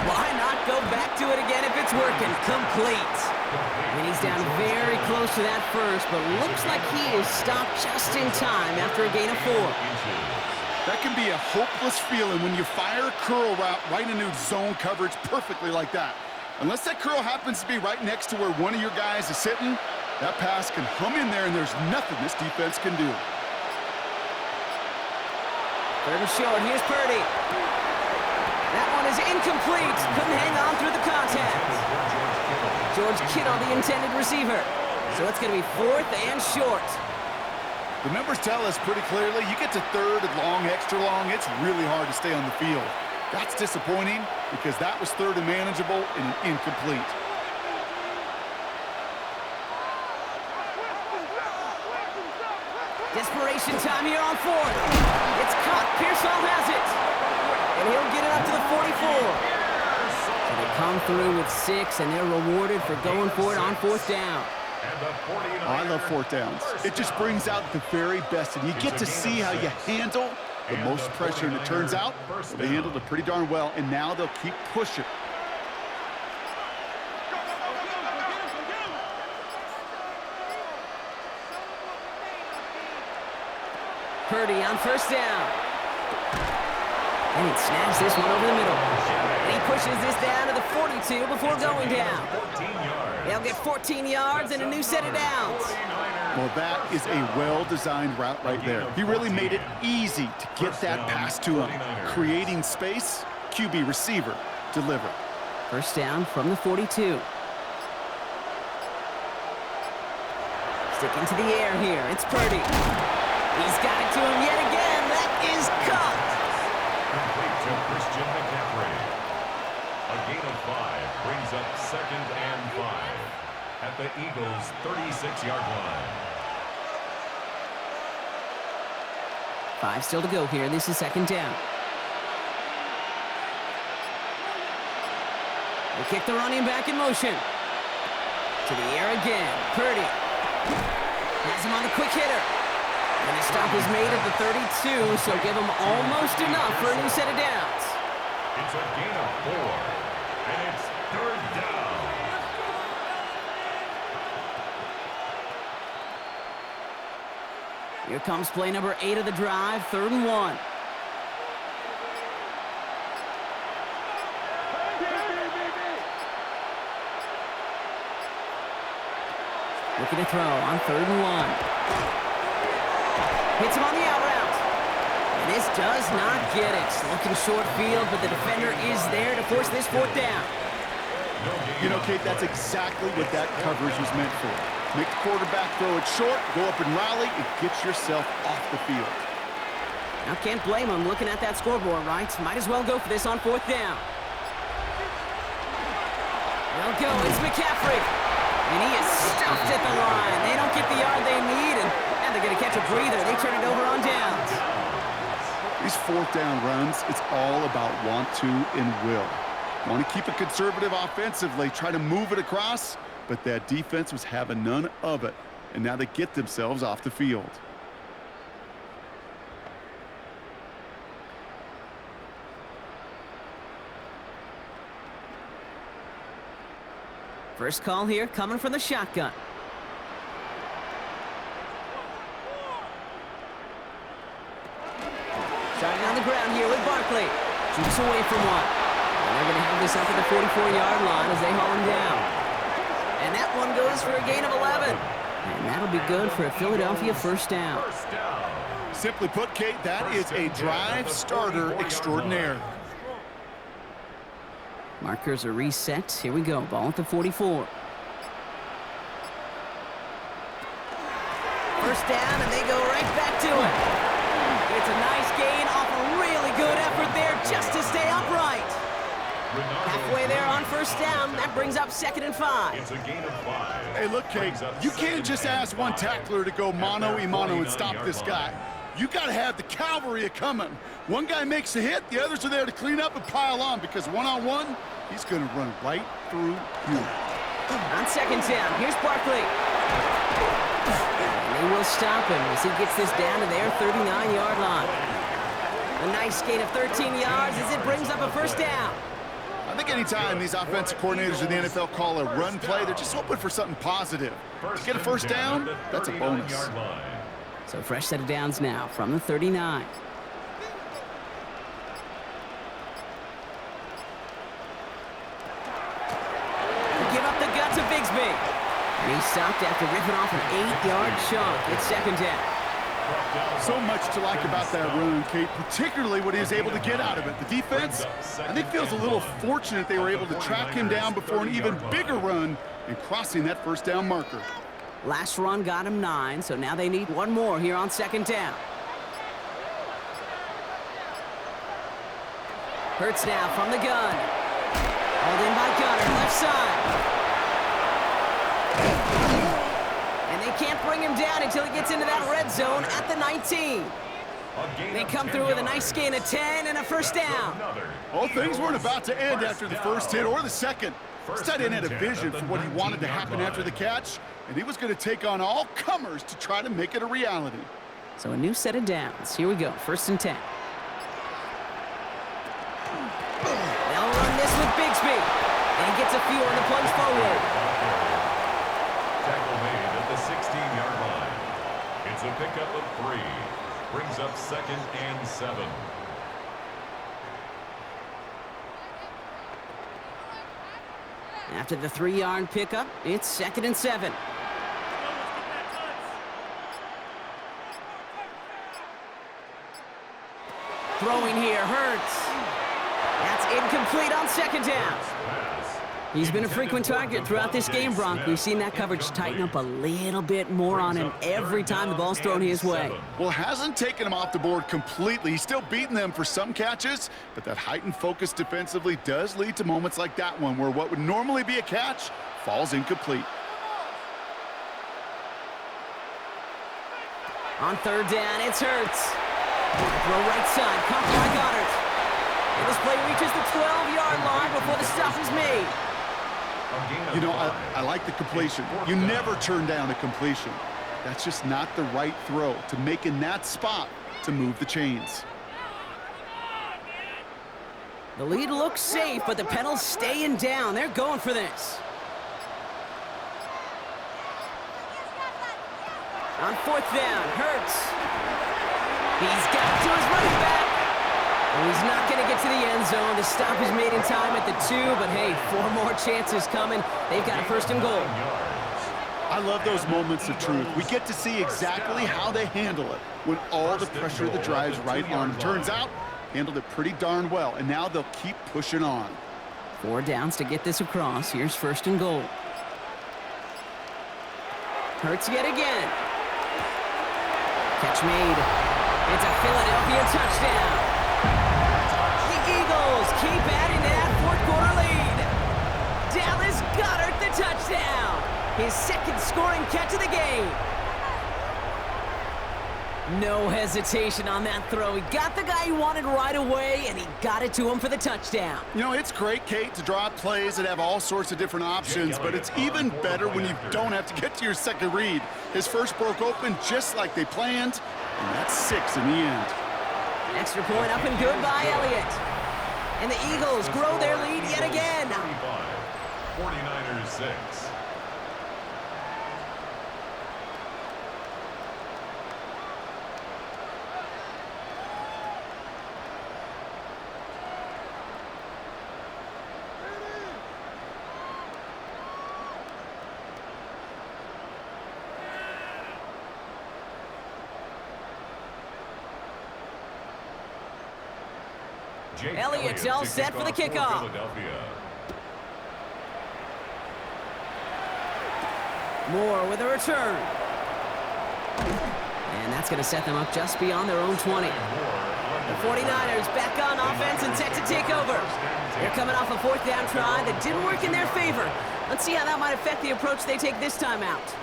Why not go back to it again if it's working? Complete. And he's down very close to that first, but looks like he is stopped just in time after a gain of 4. That can be a hopeless feeling when you fire a curl route right into zone coverage perfectly like that. Unless that curl happens to be right next to where one of your guys is sitting, that pass can hum in there and there's nothing this defense can do. 3rd and short, here's Parity. That one is incomplete. Couldn't hang on through the contact. George Kittle, the intended receiver. So it's going to be 4th and short. The numbers tell us pretty clearly, you get to 3rd and long, extra long, it's really hard to stay on the field. That's disappointing because that was 3rd and manageable and an incomplete. Desperation time here on 4th. It's caught. Pearsall has it. And he'll get it up to the 44. So they come through with 6, and they're rewarded for going for it on 4th down. I love 4th downs. It just brings out the very best, and you get to see how you handle the most pressure, and it turns out they handled it pretty darn well, and now they'll keep pushing. Purdy on 1st down. And he snags this one over the middle. And he pushes this down to the 42 before going down. They'll get 14 yards and a new set of downs. Well, that is a well-designed route right there. He really made it easy to get that pass to him. Creating space, QB receiver, deliver. 1st down from the 42. Sticking to the air here. It's Purdy. He's got it to him yet again. That is caught. Complete to Christian McCaffrey. A gain of 5 brings up 2nd and 5 at the Eagles' 36-yard line. 5 still to go here. This is 2nd down. They kick the running back in motion. To the air again. Purdy has him on the quick hitter. And the stop is made at the 32, so give him almost enough for a new set of downs. It's a gain of 4, and it's 3rd down. Here comes play number 8 of the drive, 3rd and 1. Looking to throw on 3rd and 1. Hits him on the out route. And this does not get it. Looking short field, but the defender is there to force this 4th down. You know, Kate, that's exactly what that coverage was meant for. Make the quarterback throw it short, go up and rally, and get yourself off the field. Now, can't blame him looking at that scoreboard, right? Might as well go for this on 4th down. They'll go. It's McCaffrey. And he is stuffed at the line. They don't get the yard they need, and they're going to catch a breather. They turn it over on downs. These 4th down runs, it's all about want to and will. Want to keep it conservative offensively, try to move it across, but that defense was having none of it, and now they get themselves off the field. First call here coming from the shotgun. Starting on the ground here with Barkley. Shoots away from one. And they're going to have this up at the 44-yard line as they haul him down. And that one goes for a gain of 11. And that'll be good for a Philadelphia 1st down. Simply put, Kate, that is a drive starter extraordinaire. Markers are reset. Here we go. Ball at the 44. 1st down, and they go right back to it. It's a nice gain off a really good effort there just to stay upright. Halfway there on 1st down. That brings up 2nd and 5. It's a gain of 5. Hey, look, Kate, you can't just ask one tackler to go mano-a-mano and stop this guy. You got to have the cavalry coming. One guy makes a hit, the others are there to clean up and pile on, because one-on-one, he's going to run right through you. On 2nd down, here's Barkley. And they will stop him as he gets this down to their 39-yard line. A nice gain of 13 yards as it brings up a 1st down. I think anytime these offensive coordinators in the NFL call a run play, they're just hoping for something positive. To get a first down, that's a bonus. So fresh set of downs now from the 39. Give up the gut to Bigsby. And he stopped after ripping off an 8-yard chunk. It's second down. So much to like about that run, Kate, particularly what he was able to get out of it. The defense, I think, feels a little fortunate they were able to track him down before an even bigger run and crossing that first down marker. Last run got him 9, so now they need one more here on second down. Hurts now from the gun. Hauled in by Gunner, left side. And they can't bring him down until he gets into that red zone at the 19. They come through with a nice gain of 10 and a first down. Well, things weren't about to end after the first hit or the second. This tight end had a vision for what he wanted to happen after the catch, and he was going to take on all comers to try to make it a reality. So a new set of downs. Here we go, first and 10. They'll run this with Bigsby. And he gets a few on the plunge forward. Tackle made at the 16-yard line. It's a pickup of 3. Brings up 2nd and 7. After the 3-yard pickup, it's 2nd and 7. Throwing here, Hurts. That's incomplete on second down. He's been a frequent target throughout this game, Bronk. We've seen that coverage tighten up a little bit more on him every time the ball's thrown his way. Well, hasn't taken him off the board completely. He's still beating them for some catches, but that heightened focus defensively does lead to moments like that one where what would normally be a catch falls incomplete. On third down, it's Hurts. Throw right side, caught by Goddard. And this play reaches the 12-yard line before the stop is made. You know, I like the completion. You never turn down a completion. That's just not the right throw to make in that spot to move the chains. The lead looks safe, but the pedals staying down. They're going for this. On fourth down, Hurts. He's got to his running back. And he's not going to get to the end zone. The stop is made in time at the 2, but hey, 4 more chances coming. They've got a first and goal. I love those moments of truth. We get to see exactly how they handle it when all the pressure of the drive's right on. Turns out, handled it pretty darn well, and now they'll keep pushing on. 4 downs to get this across. Here's first and goal. Hurts yet again. Catch made. It's a Philadelphia touchdown. The Eagles keep adding to that fourth-quarter lead. Dallas Goedert the touchdown. His second scoring catch of the game. No hesitation on that throw. He got the guy he wanted right away, and he got it to him for the touchdown. You know, it's great, Kate, to draw up plays that have all sorts of different options, but it's even better when you don't have to get to your second read. His first broke open just like they planned, and that's 6 in the end. Extra point up and good by Elliott. And the Eagles grow their lead yet again. 49ers 6. Elliott's all set for the kickoff. Moore with a return. And that's going to set them up just beyond their own 20. The 49ers back on offense and set to take over. They're coming off a 4th down try that didn't work in their favor. Let's see how that might affect the approach they take this time out.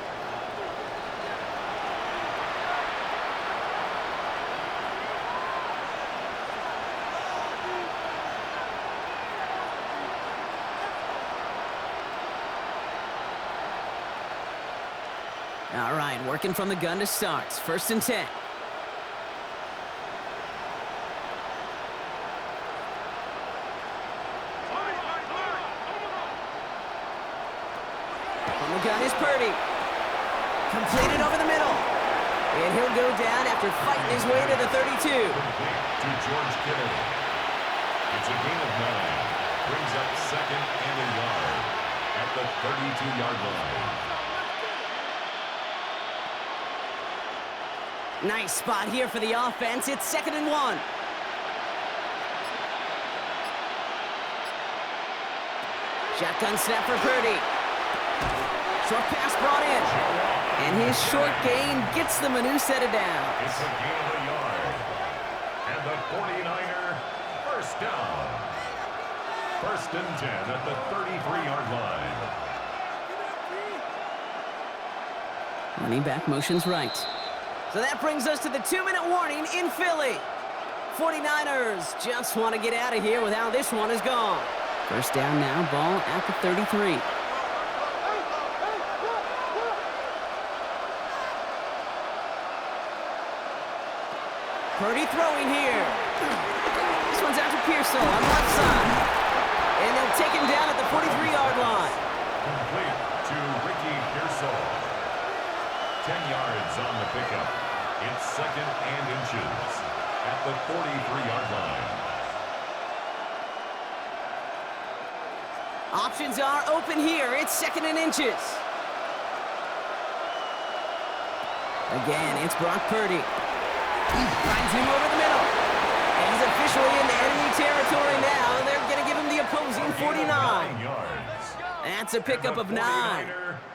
All right, working from the gun to start. First and 10. Shotgun is Purdy. Completed over the middle. And he'll go down after fighting his way to the 32. Complete to George Kittle. It's a gain of 9. Brings up second and a yard at the 32-yard line. Nice spot here for the offense. It's 2nd and 1. Shotgun snap for Purdy. Short pass brought in. And his short gain gets them a new set of downs. It's a gain of a yard. And the 49er first down. 1st and 10 at the 33-yard line. Running back motions right. So that brings us to the 2-minute warning in Philly. 49ers just want to get out of here with how this one is gone. First down now, ball at the 33. Purdy throwing here. This one's out to Pearsall on the left side. And they'll take him down at the 43-yard line. Complete to Ricky Pearsall. 10 yards on the pickup. It's 2nd and inches at the 43-yard line. Options are open here. It's 2nd and inches. Again, it's Brock Purdy. Finds him over the middle. And he's officially in enemy territory now. They're going to give him the opposing 49. That's a pickup of 9.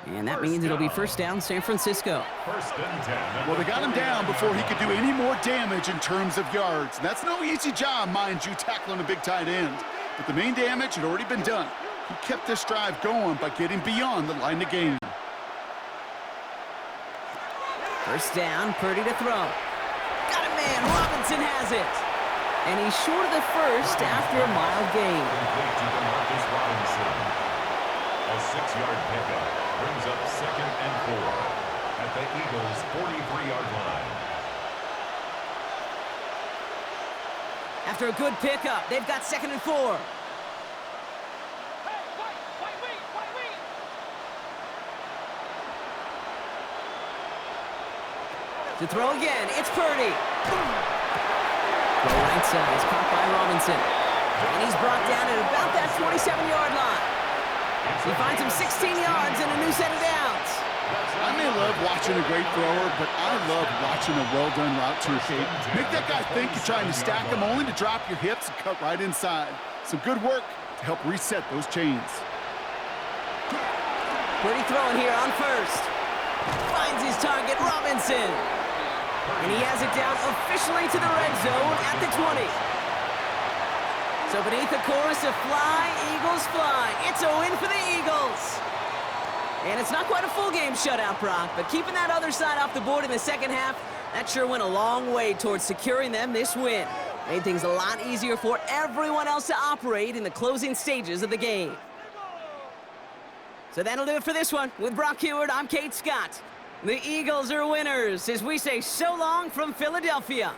And that means it'll be first down San Francisco. 1st and 10. Well, they got him down before he could do any more damage in terms of yards. And that's no easy job, mind you, tackling a big tight end. But the main damage had already been done. He kept this drive going by getting beyond the line of game. First down, Purdy to throw. Got a man, Robinson has it. And he's short of the first after a mild gain. Complete to Demarcus Robinson. A 6-yard pickup brings up 2nd and 4 at the Eagles' 43-yard line. After a good pickup, they've got 2nd and 4. To throw again, it's Purdy. The right side is caught by Robinson. And he's brought down at about that 47-yard line. He finds him 16 yards and a new set of downs. I may love watching a great thrower, but I love watching a well-done route too, Kate. Make that guy think you're trying to stack him only to drop your hips and cut right inside. Some good work to help reset those chains. Purdy throwing here on first. Finds his target, Robinson. And he has it down officially to the red zone at the 20. So beneath the chorus of Fly, Eagles Fly, it's a win for the Eagles. And it's not quite a full game shutout, Brock, but keeping that other side off the board in the second half, that sure went a long way towards securing them this win. Made things a lot easier for everyone else to operate in the closing stages of the game. So that'll do it for this one. With Brock Heward, I'm Kate Scott. The Eagles are winners as we say so long from Philadelphia.